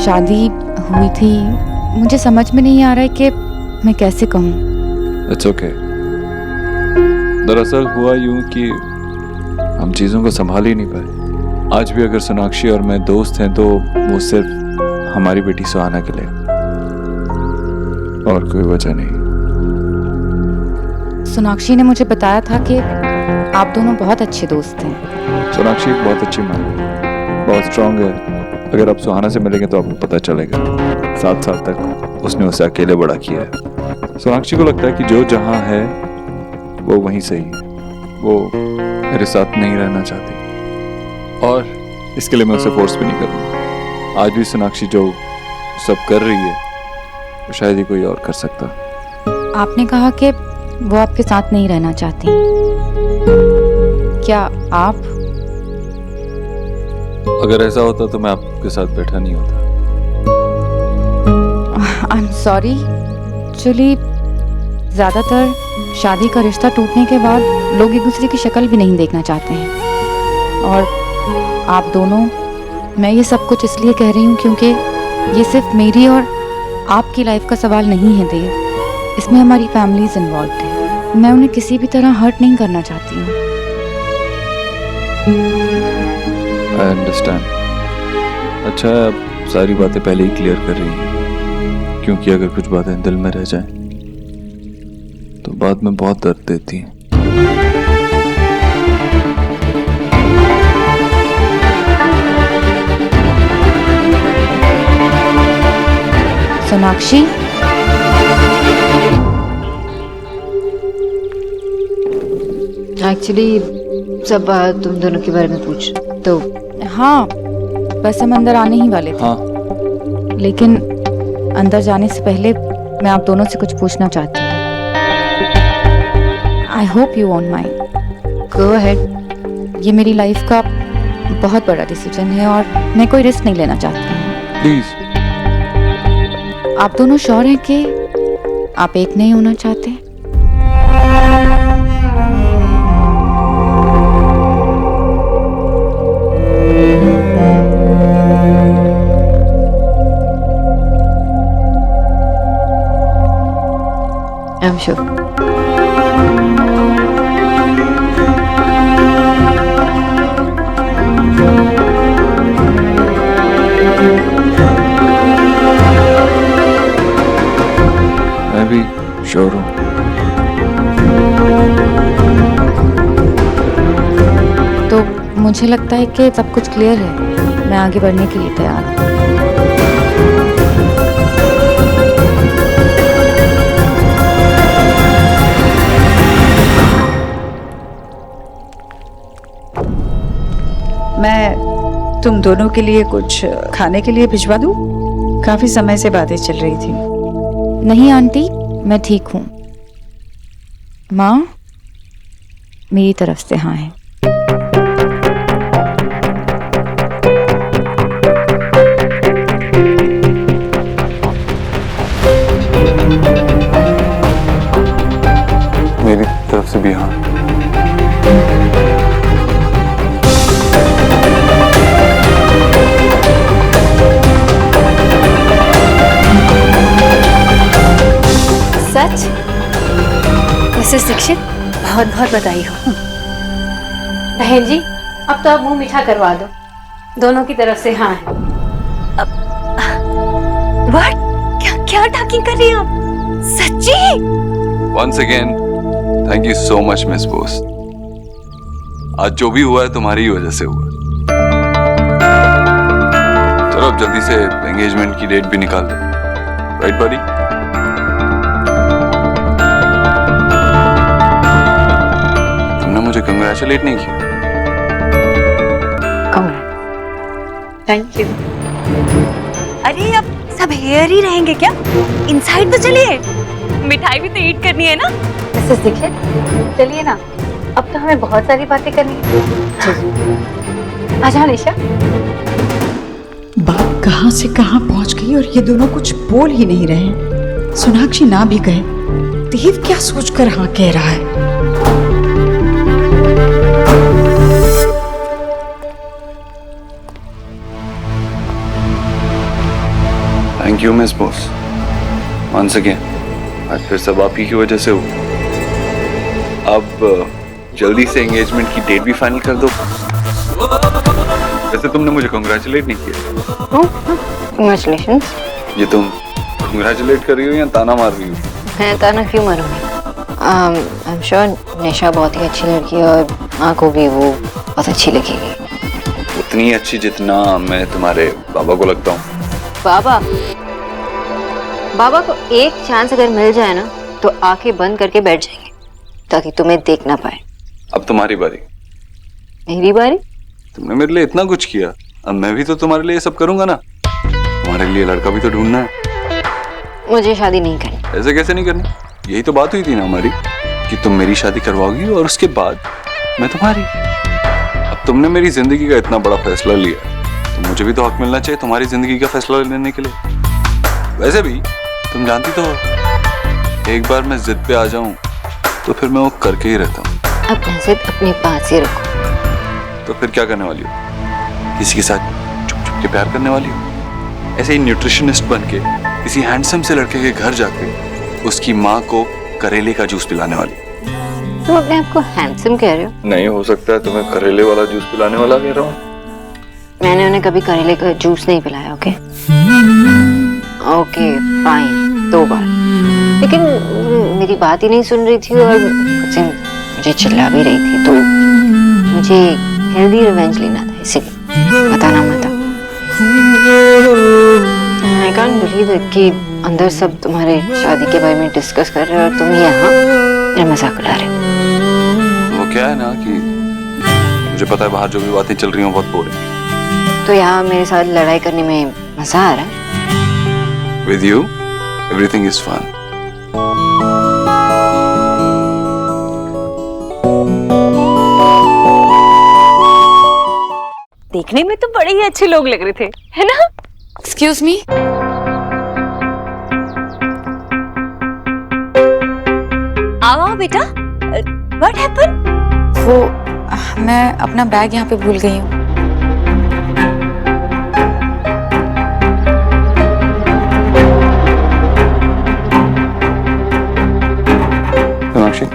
शादी हुई थी, मुझे समझ में नहीं आ रहा है कि मैं कैसे कहूँ। It's okay. दरअसल हुआ यूं कि हम चीजों को संभाल ही नहीं पाए। आज भी अगर सोनाक्षी और मैं दोस्त हैं तो वो सिर्फ हमारी बेटी सुहाना के लिए, और कोई वजह नहीं। सोनाक्षी ने मुझे बताया था कि आप दोनों बहुत अच्छे दोस्त हैं। सोनाक्षी एक बहुत अच्छी माँ है, बहुत स्ट्रांग है। अगर आप सुहाना से मिलेंगे तो आपको पता चलेगा। 7 साल तक उसने उसे अकेले बड़ा किया है। सोनाक्षी को लगता है कि जो जहाँ है वो वहीं सही है। वो मेरे साथ नहीं रहना चाहती, और इसके लिए मैं उसे फोर्स भी नहीं करूँगा। आज भी सोनाक्षी जो सब कर रही है वो शायद ही कोई और कर सकता। आपने कहा कि वो आपके साथ नहीं रहना चाहती, क्या आप? अगर ऐसा होता तो मैं आपके साथ बैठा नहीं होता। आई एम सॉरी। एक्चुअली ज़्यादातर शादी का रिश्ता टूटने के बाद लोग एक दूसरे की शक्ल भी नहीं देखना चाहते हैं, और आप दोनों, मैं ये सब कुछ इसलिए कह रही हूँ क्योंकि ये सिर्फ मेरी और आपकी लाइफ का सवाल नहीं है देव, इसमें हमारी फैमिलीज इन्वॉल्व है। मैं उन्हें किसी भी तरह हर्ट नहीं करना चाहती हूँ। I understand. अच्छा है, अब सारी बातें पहले ही क्लियर कर रही हैं, क्योंकि अगर कुछ बातें दिल में रह जाएं तो बाद में बहुत दर्द देती हैं। सोनाक्षी, एक्चुअली सब बात तुम दोनों के बारे में पूछ तो। हाँ, बस हम अंदर आने ही वाले थे। हाँ। लेकिन अंदर जाने से पहले मैं आप दोनों से कुछ पूछना चाहती हूँ। I hope you won't mind. Go ahead. ये मेरी लाइफ का बहुत बड़ा डिसीजन है और मैं कोई रिस्क नहीं लेना चाहती हूँ। प्लीज। आप दोनों श्योर हैं कि आप एक नहीं होना चाहते? I am sure. मैं भी श्योर हूँ। तो मुझे लगता है कि सब कुछ क्लियर है। मैं आगे बढ़ने के लिए तैयार हूँ। मैं तुम दोनों के लिए कुछ खाने के लिए भिजवा दूं? काफी समय से बातें चल रही थी। नहीं आंटी, मैं ठीक हूँ। माँ, मेरी तरफ से हाँ है। मेरी तरफ से भी हाँ। सच? मिसेस दीक्षित, बहुत बहुत बधाई हो। बहन जी, अब तो आप मुंह मीठा करवा दो। दोनों की तरफ से हाँ है। व्हाट? क्या टॉकिंग कर रही हो आप? सच्ची? Once again, thank you so much, Miss Bose. आज जो भी हुआ है तुम्हारी ही वजह से हुआ। चलो अब जल्दी से एंगेजमेंट की डेट भी निकाल दो, राइट बडी? तुमने मुझे कंग्रेचुलेट नहीं किया। Thank you. अरे अब सब हेयर ही रहेंगे क्या? इनसाइड तो चलिए, मिठाई भी तो ईट करनी है ना। मिसेस दीक्षित, चलिए ना, अब तो हमें बहुत सारी बातें करनी है। आजा निशा। बात कहाँ से कहाँ पहुंच गई और ये दोनों कुछ बोल ही नहीं रहे। सोनाक्षी ना भी कहे, देव क्या सोचकर हाँ कह रहा है? Thank you miss boss, once again. आज फिर सब आप ही की वजह से हुआ। अब जल्दी से एंगेजमेंट की डेट भी फाइनल कर दो। वैसे तुमने मुझे कंग्रेचुलेट नहीं किया। कंग्रेचुलेशंस। ये तुम कंग्रेचुलेट कर रही हो या ताना मार रही हो? मैं ताना क्यों मारूंगी? आई एम श्योर निशा बहुत ही अच्छी लड़की है और माँ को भी वो बहुत अच्छी लगेगी। उतनी अच्छी जितना मैं तुम्हारे बाबा को लगता हूँ। बाबा को एक चांस अगर मिल जाए ना तो आंखें बंद करके बैठ जाएंगे ताकि तुम्हें देख ना पाए। अब तुम्हारी बारी। मेरी बारी? तुमने मेरे लिए इतना कुछ किया, अब मैं भी तो तुम्हारे लिए सब करूंगा ना। तुम्हारे लिए लड़का भी तो ढूंढना है। मुझे शादी नहीं करनी। ऐसे कैसे नहीं करनी? यही तो बात हुई थी ना हमारी कि तुम मेरी शादी करवाओगी और उसके बाद मैं तुम्हारी। अब तुमने मेरी जिंदगी का इतना बड़ा फैसला लिया तो मुझे भी तो हक मिलना चाहिए तुम्हारी जिंदगी का फैसला लेने के लिए। वैसे भी तुम जानती तो हो, एक बार मैं जिद पे आ जाऊं तो फिर मैं वो करके ही रहता हूँ। अपना जिद अपने पास ही रखो। तो फिर क्या करने वाली हो? किसी के साथ चुप चुप के प्यार करने वाली हो? ऐसे ही न्यूट्रिशनिस्ट बन के किसी हैंडसम से लड़के के घर जाके उसकी माँ को करेले का जूस पिलाने वाली? तुम अपने आप को हैंडसम कह रहे हो? नहीं हो सकता है तुम्हें करेले वाला जूस पिलाने वाला कह रहा हूँ। मैंने उन्हें कभी करेले का जूस नहीं पिलाया। ओके ओके फाइन, 2 बार। लेकिन मेरी बात ही नहीं सुन रही थी और मुझे चिल्ला भी रही थी, तो मुझे हेल्दी रिवेंज लेना था, इसीलिए बताना मत। आई कांट बिलीव इट कि अंदर सब तुम्हारे शादी के बारे में डिस्कस कर रहे हो और तुम यहाँ मेरा मजाक उड़ा रहे हो। वो क्या है ना कि मुझे पता है बाहर जो भी बातें चल रही हैं बहुत बोरिंग। तो यहाँ मेरे साथ लड़ाई करने में मजा आ रहा है? With you, everything is fun. देखने में तो बड़े ही अच्छे लोग लग रहे थे, है ना? एक्सक्यूज मी, आओ बेटा, व्हाट हैपन? वो मैं अपना बैग यहाँ पे भूल गई हूँ। सोनाक्षी,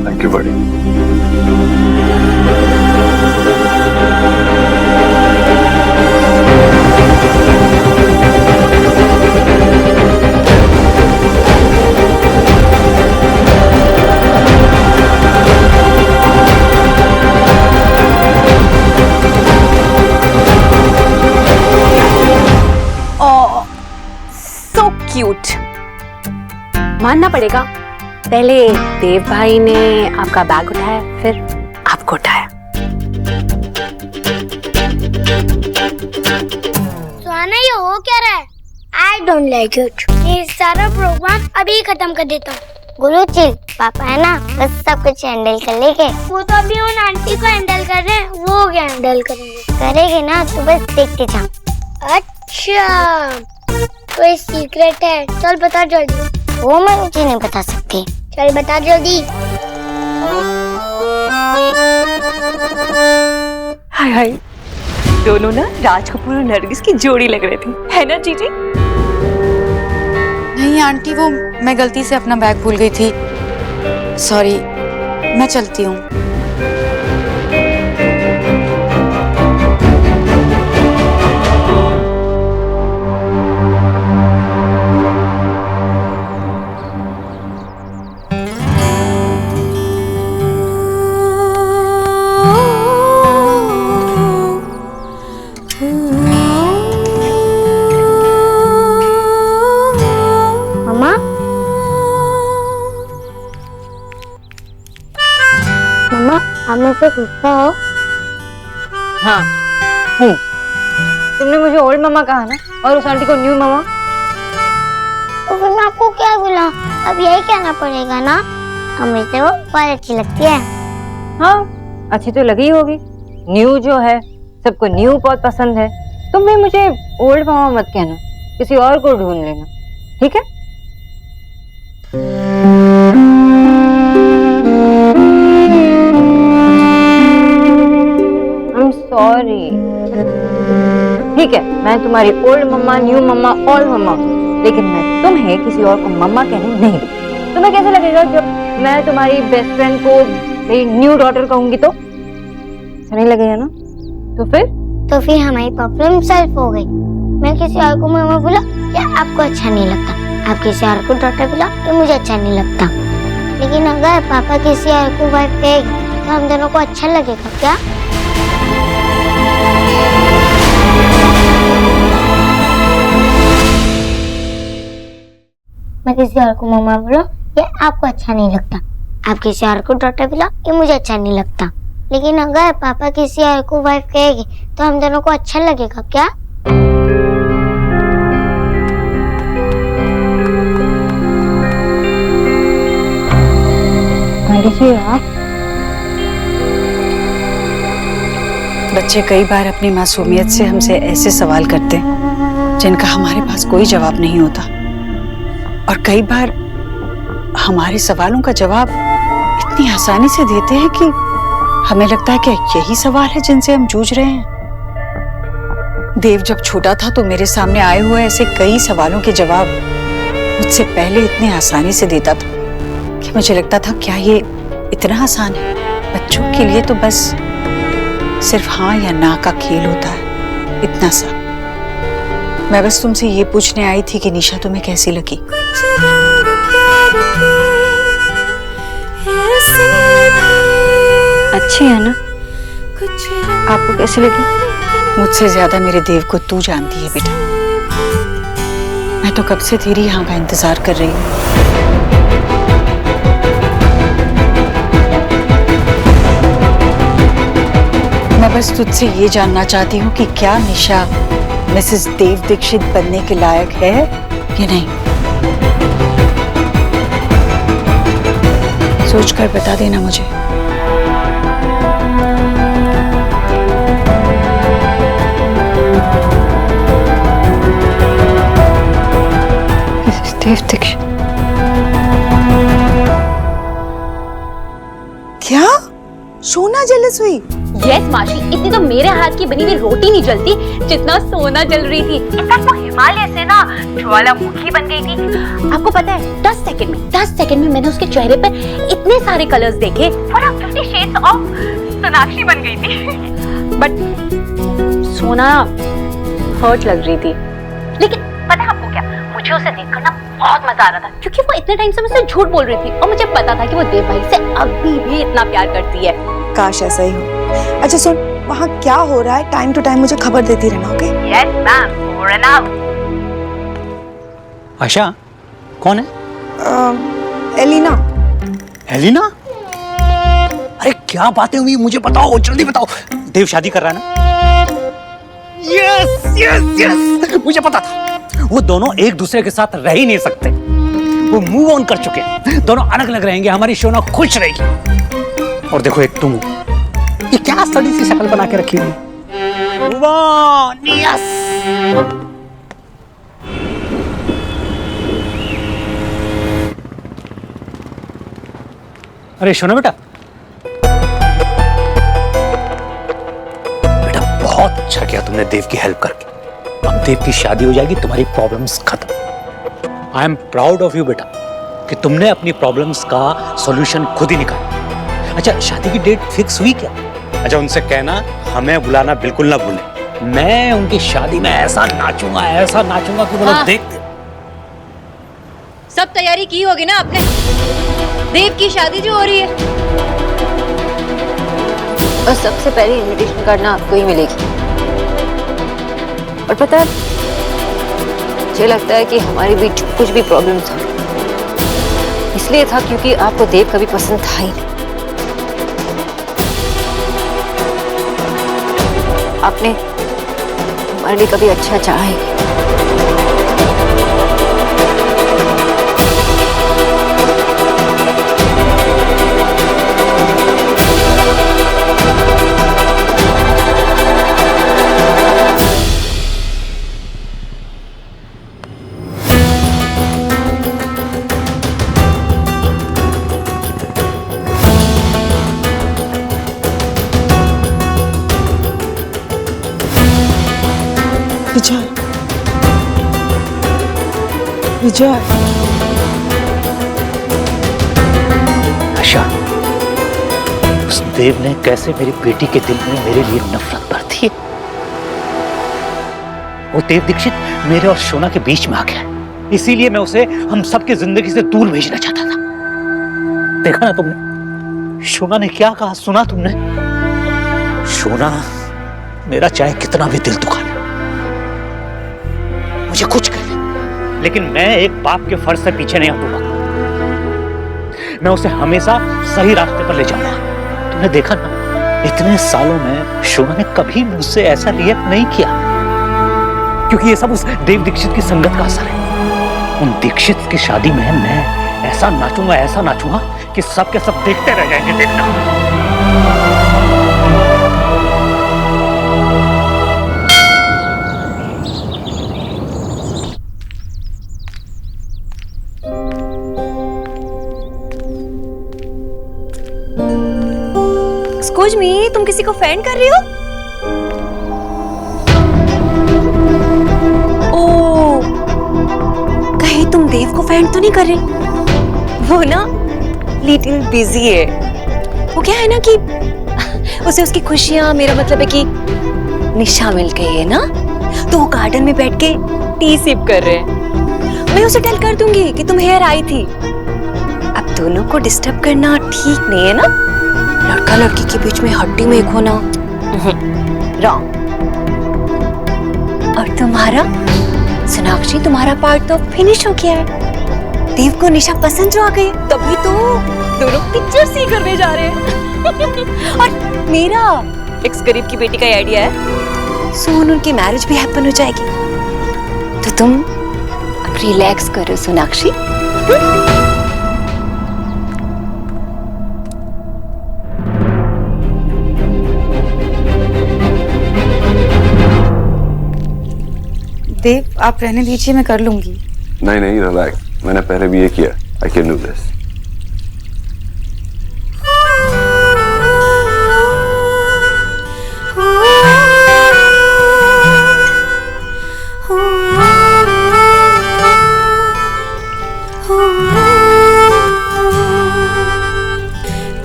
थैंक यू बड़ी। So cute. मानना पड़ेगा, पहले देव भाई ने आपका बैग उठाया, फिर आपको उठाया। सुहाना, ये हो क्या रहा है? I don't like it। ये सारा प्रोग्राम अभी खत्म कर देता हूँ। गुरु जी, पापा है ना, बस सब कुछ हैंडल कर लेंगे। वो तो अभी उन आंटी को हैंडल कर रहे हैं, वो क्या हैंडल करेंगे? करेंगे ना, तो बस देखते जाओ। अच्छा, कोई सीक्रेट है? चल बता जल्दी। वो मैं मुझे नहीं बता सकती। चल बता जल्दी। हाय हाय, दोनों ना राज कपूर और नरगिस की जोड़ी लग रही थी, है ना जीजी? नहीं आंटी, वो मैं गलती से अपना बैग भूल गई थी, सॉरी। मैं चलती हूँ। आप मुझसे गुस्सा हो? हाँ हूँ। तुमने मुझे ओल्ड मामा कहा ना, और उस आंटी को न्यू मामा। तो फिर मैं आपको क्या बोला? अब यही कहना पड़ेगा ना। हमें तो वो बहुत अच्छी लगती है। हाँ, अच्छी तो लगी होगी। न्यू जो है, सबको न्यू बहुत पसंद है। तुम भी मुझे ओल्ड मामा मत कहना, किसी और को ढूंढ लेना, ठीक है? सॉरी। ठीक है, मैं तुम्हारी ओल्ड मम्मा, न्यू मम्मा, ऑल मम्मा, लेकिन मैं तुम्हें किसी और को मम्मा कहने नहीं दूँ। तुम्हें कैसे लगेगा जब मैं तुम्हारी बेस्ट फ्रेंड को मेरी न्यू डॉटर कहूंगी? तो अच्छा नहीं लगेगा ना? तो फिर हमारी प्रॉब्लम सॉल्व हो गई। मैं किसी और को मम्मा बोला, या आपको अच्छा नहीं लगता। आप किसी और को डॉटर बोला, ये मुझे अच्छा नहीं लगता। लेकिन अगर पापा किसी और को वाइफ कहेगी, तो हम दोनों को अच्छा लगेगा क्या? मैं किसी और को मम्मा बोला, ये आपको अच्छा नहीं लगता। आप किसी और को डॉटर बोला, ये मुझे अच्छा नहीं लगता। लेकिन अगर पापा किसी और को वाइफ कहेगी, तो हम दोनों को अच्छा लगेगा क्या? बच्चे कई बार अपनी मासूमियत से हमसे ऐसे सवाल करते हैं जिनका हमारे पास कोई जवाब नहीं होता, और कई बार हमारे सवालों का जवाब इतनी आसानी से देते हैं कि हमें लगता है कि यही सवाल है जिनसे हम जूझ रहे हैं। देव जब छोटा था तो मेरे सामने आए हुए ऐसे कई सवालों के जवाब मुझसे पहले इतने आसानी से देता था कि मुझे लगता था क्या ये इतना आसान है? बच्चों के लिए तो बस सिर्फ हाँ या ना का खेल होता है, इतना सा। मैं बस तुमसे ये पूछने आई थी कि निशा तुम्हें कैसी लगी? अच्छी है ना? आपको कैसी लगी? मुझसे ज्यादा मेरे देव को तू जानती है बेटा। मैं तो कब से तेरी यहाँ का इंतजार कर रही हूँ। मैं बस तुझसे ये जानना चाहती हूँ कि क्या निशा मिसेस देव दीक्षित बनने के लायक है या नहीं? सोचकर बता देना मुझे। मिसेस देव दीक्षित। क्या सोना जेलस हुई? यस माशी, इतनी तो मेरे हाथ की बनी हुई रोटी नहीं जलती जितना सोना जल रही थी। इनफैक्ट वो हिमालय से ना ज्वालामुखी बन गई थी। आपको पता है 10 सेकंड में मैंने उसके चेहरे पर इतने सारे कलर्स देखे, पूरा 50 शेड्स ऑफ सोनाक्षी बन गई थी। बट सोना हर्ट लग रही थी। लेकिन पता है आपको क्या, मुझे उसे देखकर ना बहुत मजा आ रहा था, क्योंकि वो इतने टाइम से मुझसे झूठ बोल रही थी और मुझे पता था कि वो देव भाई से अभी भी इतना प्यार करती है। काश ऐसा ही हो। अच्छा सुन, वहाँ क्या हो रहा है टाइम टू टाइम मुझे खबर देती रहना, ओके? Yes ma'am. आशा कौन है? एलिना। एलिना? अरे क्या बातें हुई, मुझे बताओ, जल्दी बताओ। देव शादी कर रहा है ना? यस यस यस, मुझे पता था। वो दोनों एक दूसरे के साथ रह ही नहीं सकते। वो मूव ऑन कर चुके हैं, दोनों अलग अलग रहेंगे, हमारी शोना खुश रहेगी। और देखो एक तुम, ये क्या सड़ी सी शक्ल बना के रखी हुई? Move on, yes. अरे शोना बेटा, बहुत अच्छा किया तुमने देव की हेल्प करके। अब देव की शादी हो जाएगी, तुम्हारी प्रॉब्लम्स खत्म। I am proud of you बेटा कि तुमने अपनी प्रॉब्लम्स का सॉल्यूशन खुद ही निकाला। अच्छा शादी की डेट फिक्स हुई क्या? अच्छा उनसे कहना हमें बुलाना बिल्कुल ना भूले। मैं उनकी शादी में ऐसा नाचूंगा कि बोलो देख। सब तैयारी की होगी ना आपने? देव की शादी जो हो रही है, और सबसे पहले इनविटेशन कार्ड ना आपको ही मिलेगी। और पता है, मुझे लगता है कि हमारे बीच कुछ भी प्रॉब्लम था, इसलिए था क्योंकि आपको देव कभी पसंद था ही नहीं। आपने हमारे लिए कभी अच्छा चाहा ही नहीं। विजय, आशा, उस देव ने कैसे मेरी बेटी के दिल में मेरे लिए नफरत भर दी है। वो देव दीक्षित मेरे और शोना के बीच में आ गया, इसीलिए मैं उसे हम सबकी जिंदगी से दूर भेजना चाहता था। देखा ना तुमने, शोना ने क्या कहा, सुना तुमने? शोना मेरा चाहे कितना भी दिल दुखा ले, मुझे कुछ कर ले, लेकिन मैं एक बाप के फर्ज से पीछे नहीं हटूंगा। मैं उसे हमेशा सही रास्ते पर ले जाऊंगा। तुमने देखा ना, इतने सालों में शोना ने कभी मुझसे ऐसा रिएक्ट नहीं किया, क्योंकि ये सब उस देव दीक्षित की संगत का असर है। उन दीक्षित की शादी में मैं ऐसा नाचूंगा कि सब के सब देखते रह जाएंगे। देखना। एक्सक्यूज मी, तुम किसी को फैन कर रही हो? ओ, कहीं तुम देव को फैन तो नहीं कर रही? वो ना लिटिल बिजी है। वो क्या है ना कि उसे उसकी खुशियां, मेरा मतलब है कि निशा मिल गई है ना, तो वो गार्डन में बैठ के टी सिप कर रहे हैं। मैं उसे टेल कर दूंगी कि तुम हेयर आई थी। अब दोनों को डिस्टर्ब करना ठीक नहीं है ना, लड़का लड़की के बीच में हड्डी में एक होना रॉन्ग। और तुम्हारा सोनाक्षी, तुम्हारा पार्ट तो फिनिश हो गया है। देव को निशा पसंद जो आ गई, तभी तो दोनों पिक्चर सी करने जा रहे हैं। और मेरा एक्स गरीब की बेटी का आइडिया है सोन उनकी मैरिज भी हैपन हो जाएगी। तो तुम अब रिलैक्स करो सोनाक्षी। देव, आप रहने दीजिए, मैं कर लूंगी। नहीं नहीं, रिलैक्स, मैंने पहले भी ये किया। I can do this.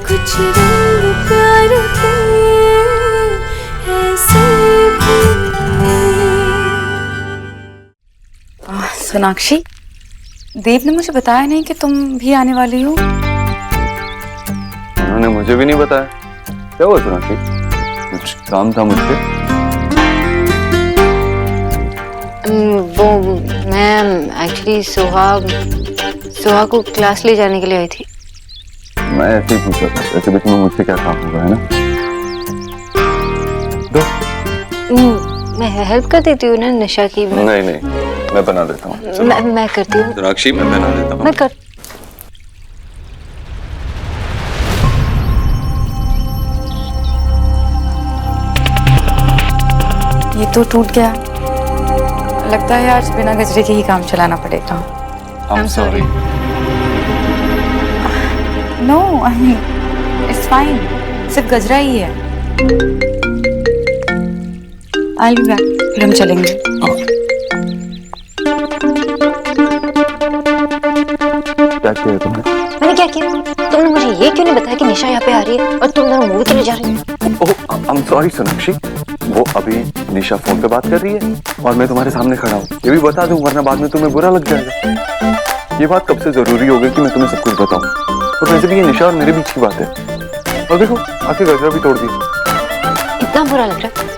कुछ रंग प्यार के ऐसे सोनाक्षी, देव ने मुझे बताया नहीं कि तुम भी आने वाली हो। उन्होंने मुझे भी नहीं बताया। क्या हुआ सोनाक्षी, कुछ काम था मुझसे? वो मैं एक्चुअली सोहा को क्लास ले जाने के लिए आई थी। मैं ऐसे ही पूछा था, ऐसे बीच में मुझसे क्या काम होगा, है ना? मैं हेल्प कर देती हूँ ना निशा की। नहीं नहीं, मैं बना देता हूँ। मैं करती हूँ। सोनाक्षी, मैं बना देता हूँ। मैं कर ये तो टूट गया। लगता है आज बिना गजरे के ही काम चलाना पड़ेगा। I'm sorry. No, I mean it's fine, सिर्फ गजरा ही है। I'll be back, फिर हम चलेंगे। क्या किया तुमने? मैंने क्या किया? तुमने मुझे ये क्यों नहीं बताया कि निशा यहाँ पे आ रही है और तुम दोनों मूवी के लिए जा रही हो? ओह, I'm sorry सोनाक्षी, वो अभी निशा फोन पे बात कर रही है और मैं तुम्हारे सामने खड़ा हूँ। ये भी बता दूं, वरना बाद में तुम्हें बुरा लग जाएगा। ये बात कब से जरूरी हो गई कि मैं तुम्हें सब कुछ बताऊं? और वैसे भी ये निशा और मेरे बीच की बात है। और देखो, आखिर गजरा भी तोड़ दी। इतना बुरा लग रहा है?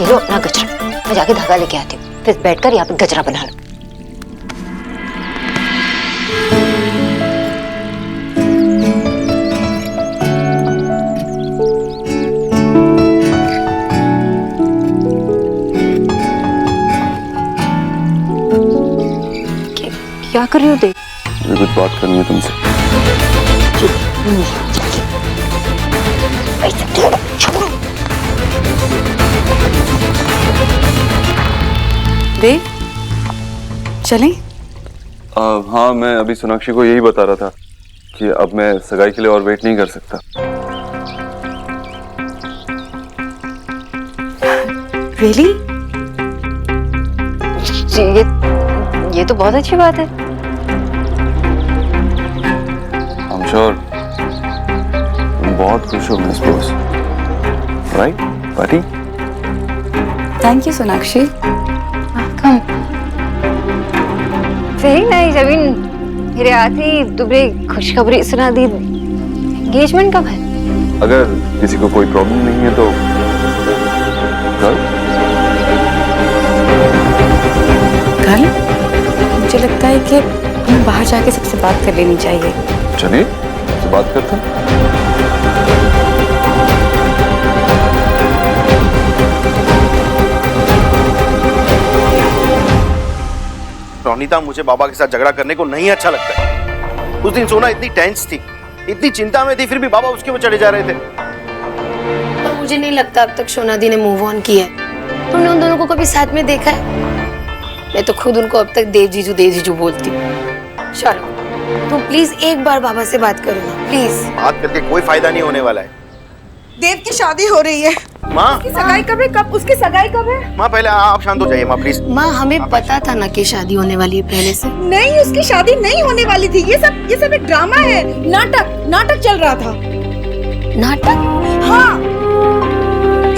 ये लो अपना गजरा, मैं जाके धागा लेके आती हूँ, फिर बैठकर यहाँ पे गजरा बना लो। क्या कर रही हो देव? मुझे कुछ बात करनी है तुमसे। देव, चलें? हाँ, मैं अभी सोनाक्षी को यही बता रहा था कि अब मैं सगाई के लिए और वेट नहीं कर सकता। Really? ये तो बहुत अच्छी बात है। I'm sure तुम बहुत खुश हो miss boss, right party? Thank you Sonakshi. Come. Very nice. I mean, मेरे आते ही तुम्हें खुशखबरी सुना दी। एंगेजमेंट कब है? अगर किसी को कोई प्रॉब्लम नहीं है तो कल? कल? मुझे लगता है कि हमें बाहर जाके सबसे बात कर लेनी चाहिए। चलिए, तो बात करते हैं। रोनिता, मुझे बाबा के साथ झगड़ा करने को नहीं अच्छा लगता है। उस दिन सोना इतनी टेंस थी, इतनी चिंता में थी, फिर भी बाबा उसके वो चढ़े जा रहे थे। मुझे नहीं लगता अब तक सोनादी ने मूव ऑन किया है। तुमने उन दोनों को कभी साथ में देखा है? मैं तो खुद उनको अब तक देव जीजू बोलती हूँ। चलो, तुम प्लीज एक बार बाबा से बात करो ना, प्लीज। बात करके कोई फायदा नहीं होने वाला है। देव की शादी हो रही है। माँ, उसकी सगाई कब है? कब उसकी सगाई कब है? माँ पहले आप शांत हो जाइए माँ, प्लीज। माँ, हमें पता था ना कि शादी होने वाली है पहले से। नहीं, उसकी शादी नहीं होने वाली थी। ये सब एक ड्रामा है, नाटक चल रहा था। नाटक? हाँ,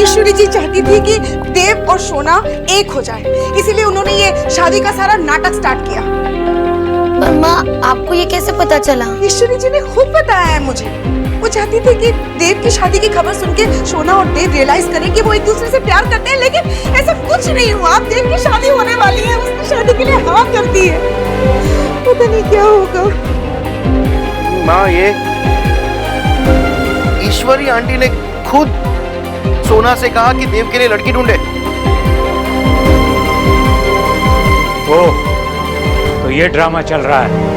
ईश्वरी जी चाहती थी कि देव और सोना एक हो जाए, इसीलिए उन्होंने ये शादी का सारा नाटक स्टार्ट किया। माँ, आपको ये कैसे पता चला? ईश्वरी जी ने खुद बताया है मुझे। वो चाहती थी कि देव की शादी की खबर सुन के सोना और देव रियलाइज करें कि वो एक दूसरे से प्यार करते हैं, लेकिन ऐसा कुछ नहीं हुआ। देव की शादी होने वाली है, उसकी शादी के लिए हाँ कर दी है। पता नहीं क्या होगा। माँ, ये ईश्वरी आंटी ने खुद सोना से कहा कि देव के लिए लड़की ढूंढे। ओ, तो ये ड्रामा चल रहा है।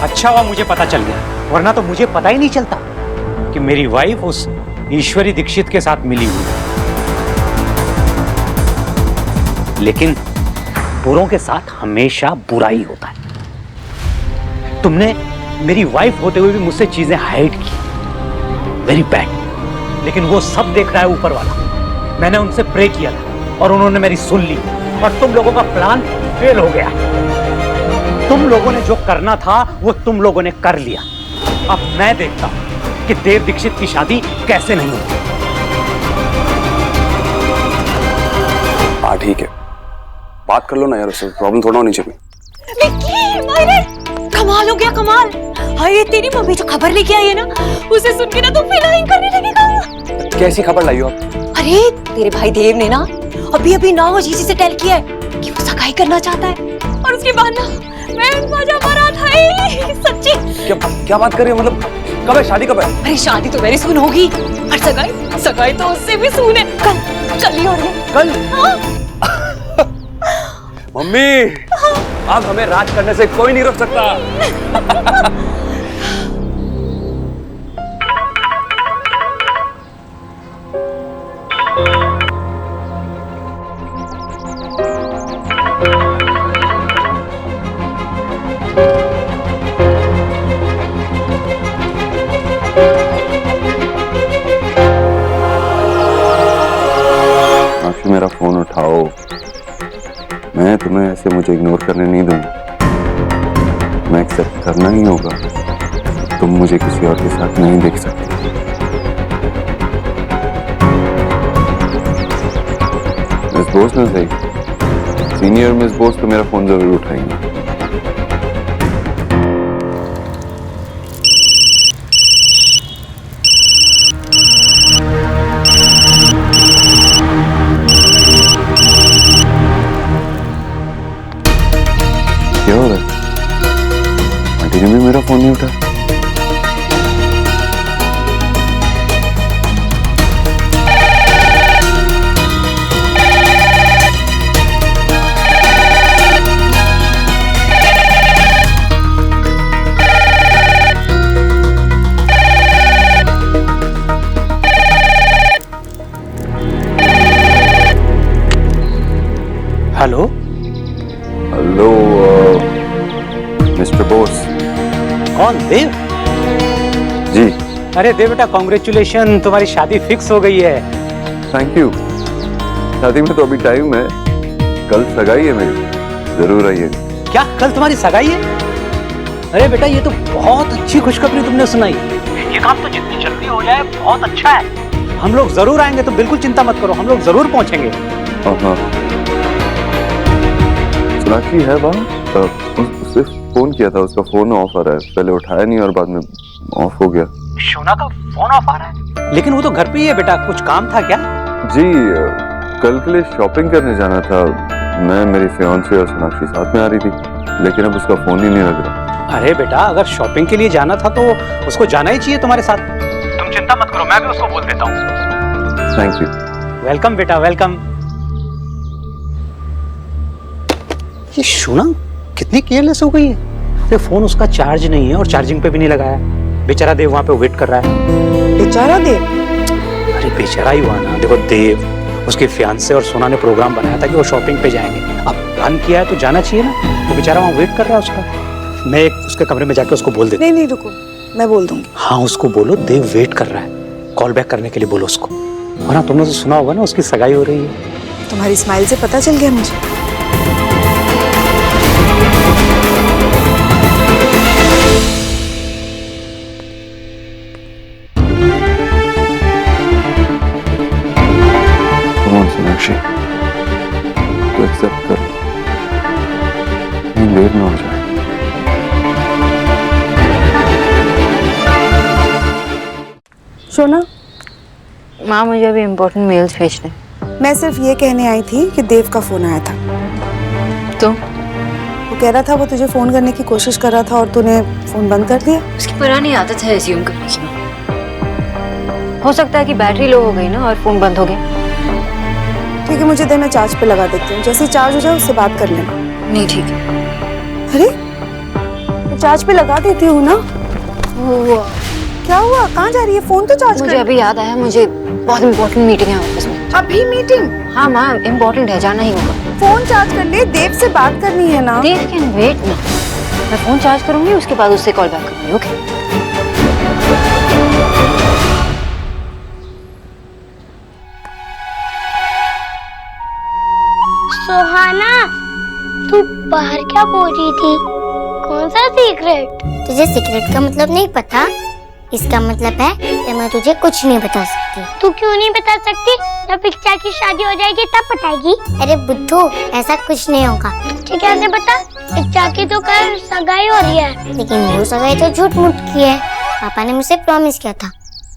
अच्छा हुआ मुझे पता चल गया, वरना तो मुझे पता ही नहीं चलता कि मेरी वाइफ उस ईश्वरी दीक्षित के साथ मिली हुई है। लेकिन बुरों के साथ हमेशा बुरा ही होता है। तुमने मेरी वाइफ होते हुए भी मुझसे चीजें हाइड की, वेरी बैड। लेकिन वो सब देख रहा है ऊपर वाला। मैंने उनसे प्रे किया था और उन्होंने मेरी सुन ली, और तुम लोगों का प्लान फेल हो गया। तुम लोगों ने जो करना था वो तुम लोगों ने कर लिया। अब मैं देखता हूं कि देव दीक्षित की शादी कैसे नहीं होती। हाँ ठीक है, बात कर लो ना यार, उससे प्रॉब्लम थोड़ा होनी चाहिए। विक्की, मायरे, कमाल हो गया, कमाल। हाय, तेरी मम्मी जो खबर लेके आई है ना, उसे सुन के ना तू फीलिंग करने लगेगा। कैसी खबर लाई हो आप? अरे तेरे भाई देव ने ना अभी 9 जीजी से टेल किया है कि वो सगाई करना चाहता है, और उसके बाद ना मैं मजा मारा था। सच्ची। क्या बात कर रही हो? मतलब कब है शादी, कब है? अरे शादी तो वेरी सून होगी, और सगाई तो उससे भी सून है। कल ही हो रही है। कल? मम्मी, अब हमें राज करने से कोई नहीं रोक सकता। मेरा फोन उठाओ, मैं तुम्हें ऐसे मुझे इग्नोर करने नहीं दूंगा। मैं एक्सेप्ट करना ही होगा, तुम मुझे किसी और के साथ नहीं देख सकते। मिस बोस ने सही, सीनियर मिस बोस तो मेरा फोन जरूर उठाएंगे। क्या हो रहा है? आंटी ने भी मेरा फोन नहीं उठाया। Hello hello mister Bose. कौन? देव? जी। अरे देव बेटा, कॉन्ग्रेचुलेशन, तुम्हारी शादी फिक्स हो गई है। Thank you. शादी में तो अभी टाइम है, कल सगाई है मेरी, जरूर आइए। क्या कल तुम्हारी सगाई है? अरे बेटा, ये तो बहुत अच्छी खुशखबरी तुमने सुनाई। ये काम तो जितनी जल्दी हो जाए बहुत अच्छा है। हम लोग जरूर आएंगे, तो बिल्कुल चिंता मत करो, हम लोग जरूर पहुंचेंगे। हाँ, सोनाक्षी है वहाँ? उससे फोन किया था, उसका फोन ऑफ आ रहा है, पहले उठाया नहीं और बाद में ऑफ हो गया। शोना का फोन ऑफ आ रहा है? लेकिन वो तो घर पे ही है बेटा, कुछ काम था क्या? जी, कल के लिए शॉपिंग करने जाना था। मैं, मेरी फियांसे और सोनाक्षी साथ में आ रही थी, लेकिन अब उसका फोन ही नहीं लग रहा। अरे बेटा, अगर शॉपिंग के लिए जाना था तो उसको जाना ही चाहिए तुम्हारे साथ। तुम चिंता मत करो, मैं भी उसको बोल देता हूँ। Thank you. वेलकम बेटा, वेलकम। ये शोना कितनी केयरलेस हो गई है। अरे फोन उसका चार्ज नहीं है और चार्जिंग पे भी नहीं लगाया। बेचारा देव वहां पे वेट कर रहा है। बेचारा देव? अरे बेचारा ही हुआ ना। देखो, देव, उसके फियांसे और सोना ने प्रोग्राम बनाया था कि वो शॉपिंग पे जाएंगे। अब प्लान किया है तो जाना चाहिए ना। तो बेचारा वहां वेट कर रहा है उसका। मैं उसके कमरे में जाके उसको बोल देता हूं। नहीं रुको, मैं बोल दूंगी। हाँ, उसको बोलो देव वेट कर रहा है, कॉल बैक करने के लिए बोलो उसको। वरना तुमने तो सुना होगा ना, उसकी सगाई हो रही है। तुम्हारी स्माइल से पता चल गया मुझे। सोनाक्षी, तो एक्सेप्ट कर, देर न हो जाए। शोना, माँ मुझे अभी इम्पोर्टेंट मेल्स भेजने। मैं सिर्फ ये कहने आई थी कि देव का फोन आया था। तो वो कह रहा था वो तुझे फोन करने की कोशिश कर रहा था और तूने फोन बंद कर दिया। उसकी पुरानी आदत है एज्यूम करने की। हो सकता है कि बैटरी लो हो गई ना और फोन बंद हो गया। ठीक है, मुझे दे, मैं चार्ज पे लगा देती हूँ। जैसे चार्ज हो जाए उससे बात कर लेना। नहीं ठीक है। अरे मैं चार्ज पे लगा देती हूँ ना। क्या हुआ, कहाँ जा रही है? फोन तो चार्ज मुझे अभी याद आया, मुझे बहुत इम्पोर्टेंट मीटिंग है ऑफिस में। अभी मीटिंग? हाँ माँ, इम्पोर्टेंट है, जाना ही होगा। फोन चार्ज कर ले, देव से बात करनी है ना। देव कैन वेट ना, मैं फोन चार्ज करूंगी, उसके बाद उससे कॉल बैक करूंगी। ओके सुहाना, तू बाहर क्या बोल रही थी? कौन सा सीक्रेट? तुझे सीक्रेट का मतलब नहीं पता? इसका मतलब है कि मैं तुझे कुछ नहीं बता सकती। तू क्यों नहीं बता सकती? जब पिक्चर की शादी हो जाएगी तब बताएगी। अरे बुद्धू, ऐसा कुछ नहीं होगा। तुझे कैसे पता? पिक्चर की तो कल सगाई हो रही है। लेकिन वो सगाई तो झूठ मूठ की है। पापा ने मुझसे प्रॉमिस किया था।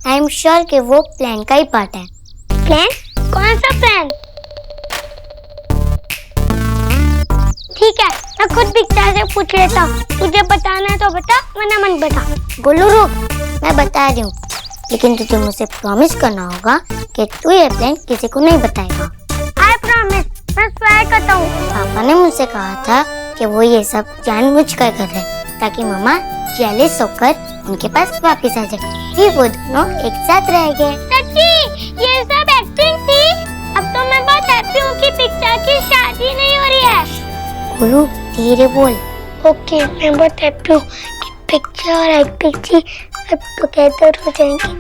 आई एम श्योर कि वो प्लान का ही पार्ट है। प्लान? कौन सा प्लान? ठीक है, मैं खुद पिक्चर से पूछ लेता हूँ। तुझे बताना है तो बता, वरना मत बता। बोलो रुक, मैं बता रही हूँ, लेकिन तुझे मुझसे प्रॉमिस करना होगा कि तू ये प्लान किसी को नहीं बताएगा। आई प्रॉमिस, मैं स्वेयर करता हूँ। पापा ने मुझसे कहा था कि वो ये सब जानबूझकर कर रहे ताकि मम्मा जेलस होकर उनके पास वापस आ जाए, फिर वो दोनों एक साथ रहेंगे। सच्ची? ये सब एक्टिंग थी? अब तो मैं बहुत हैप्पी हूँ कि पिक्चर की शादी नहीं हो रही है। बोलो, धीरे बोल। ओके, मैं बहुत हैप्पी हूँ कि पिक्चर और एक्टिंग थी अब टुगेदर हो जाएंगी।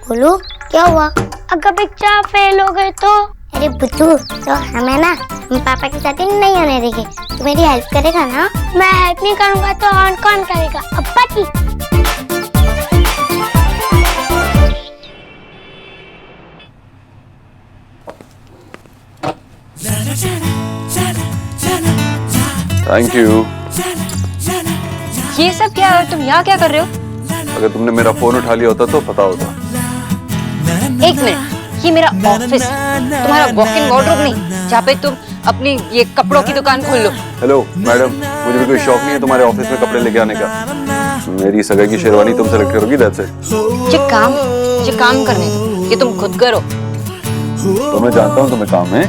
बोलो, क्या हुआ? अगर पिक्चर फेल हो गए तो? अरे बुद्धू, तो हमें ना हम पापा की शादी नहीं होने देंगे। तू मेरी हेल्प करेगा ना? मैं हेल्प नहीं करूँगा तो और कौन करेगा? अब्बा की। Thank you. ये सब क्या है? तुम यहाँ क्या कर रहे हो? अगर तुमने मेरा फोन उठा लिया होता तो पता होता। एक मिनट, ये मेरा ऑफिस, तुम्हारा वॉक इन वार्डरोब नहीं, जहाँ पे तुम अपनी ये कपड़ों की दुकान खोल लो। हेलो मैडम, मुझे भी कोई शौक नहीं है तुम्हारे ऑफिस में कपड़े लेके आने का। मेरी सगाई की शेरवानी तुम सेलेक्ट करोगी, दैट्स इट। ये काम करने दो, ये तुम खुद करो। तो मैं जानता हूँ तुम्हें काम है,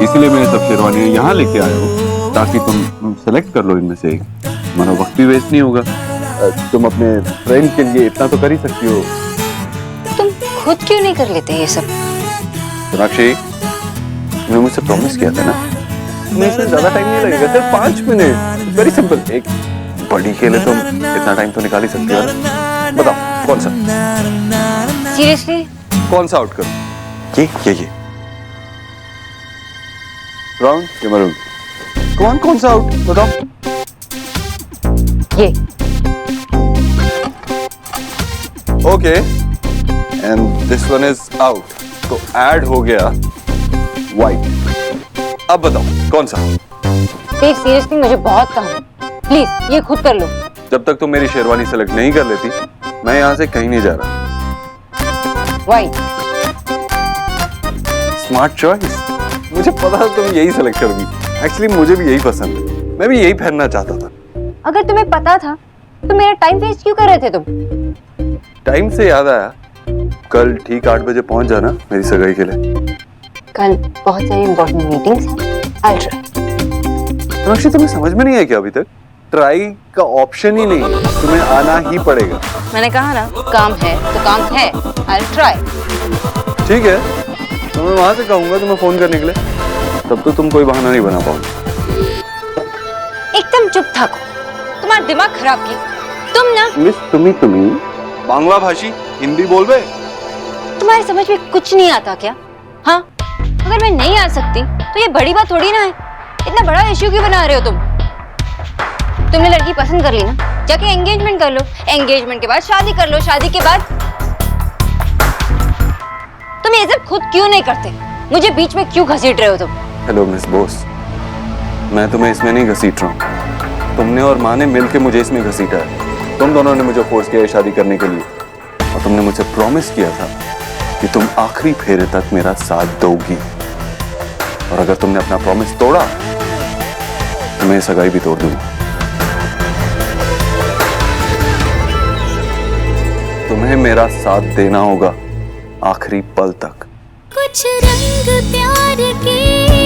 इसीलिए मैं सब शेरवानी यहाँ लेके आया हूँ ताकि तुम सेलेक्ट कर लो इनमें से एक। तुम्हारा वक्त भी वेस्ट नहीं होगा। तुम अपने फ्रेंड के लिए इतना तो कर ही सकती हो। तुम खुद क्यों नहीं कर लेते ये सब? सोनाक्षी, तुमने मुझसे प्रॉमिस किया था ना, तुम्हें इसमें ज्यादा टाइम नहीं लगेगा, सिर्फ 5 मिनट। Very simple. एक बड़ी के लिए तुम इतना टाइम तो निकाल ही सकती हो। बताओ कौन सा? सीरियसली? कौन सा आउट करो? ये राउंड या मरून? कौन सा आउट बताओ? ये। Okay, and this one is out, तो ऐड हो गया व्हाइट। अब बताओ कौन सा? देव, सीरियसली मुझे बहुत काम है, प्लीज ये खुद कर लो। जब तक तुम मेरी शेरवानी सेलेक्ट नहीं कर लेती, मैं यहाँ से कहीं नहीं जा रहा। व्हाइट। Smart choice. मुझे पता था तुम यही सेलेक्ट करोगी। एक्चुअली मुझे भी यही पसंद है, मैं भी यही पहनना चाहता था। अगर तुम्हें पता था तो मेरा टाइम वेस्ट क्यों कर रहे थे तुम? टाइम से याद आया, कल ठीक 8 बजे पहुंच जाना मेरी सगाई के लिए। कल बहुत सारी इंपॉर्टेंट मीटिंग्स हैं। I'll try। रोशी, तुम्हें समझ में नहीं आया क्या अभी तक? ट्राई का ऑप्शन ही नहीं, तुम्हें आना ही पड़ेगा। मैंने कहा ना, काम है तो काम है। I'll try। ठीक है, तो मैं वहां से कहूंगा तुम्हें फोन करने के लिए, तब तो तुम कोई बहाना नहीं बना पाओगे। एकदम चुप था, तुम्हारा दिमाग खराब की। तुम ना मिस तुम्ही बांग्ला भाषी हिंदी बोल बे। तुम्हारी समझ में कुछ नहीं आता क्या? हाँ, अगर मैं नहीं आ सकती तो ये बड़ी बात थोड़ी ना है। इतना बड़ा इश्यू क्यों बना रहे हो तुम? तुमने लड़की पसंद कर ली ना, जाके एंगेजमेंट कर लो, एंगेजमेंट के बाद शादी कर लो, शादी के बाद तुम ये सब खुद क्यों नहीं करते? मुझे बीच में क्यों घसीट रहे हो तुम? हेलो मिस बोस, मैं तुम्हें इसमें नहीं घसीट रहा हूँ। तुमने और माँ ने मिलकर मुझे इसमें घसीटा है। तुम दोनों ने मुझे फोर्स किया है शादी करने के लिए, और तुमने मुझसे प्रॉमिस किया था कि तुम आखिरी फेरे तक मेरा साथ दोगी, और अगर तुमने अपना प्रॉमिस तोड़ा तो मैं सगाई भी तोड़ दूंगा। तुम्हें मेरा साथ देना होगा आखिरी पल तक। कुछ रंग प्यार के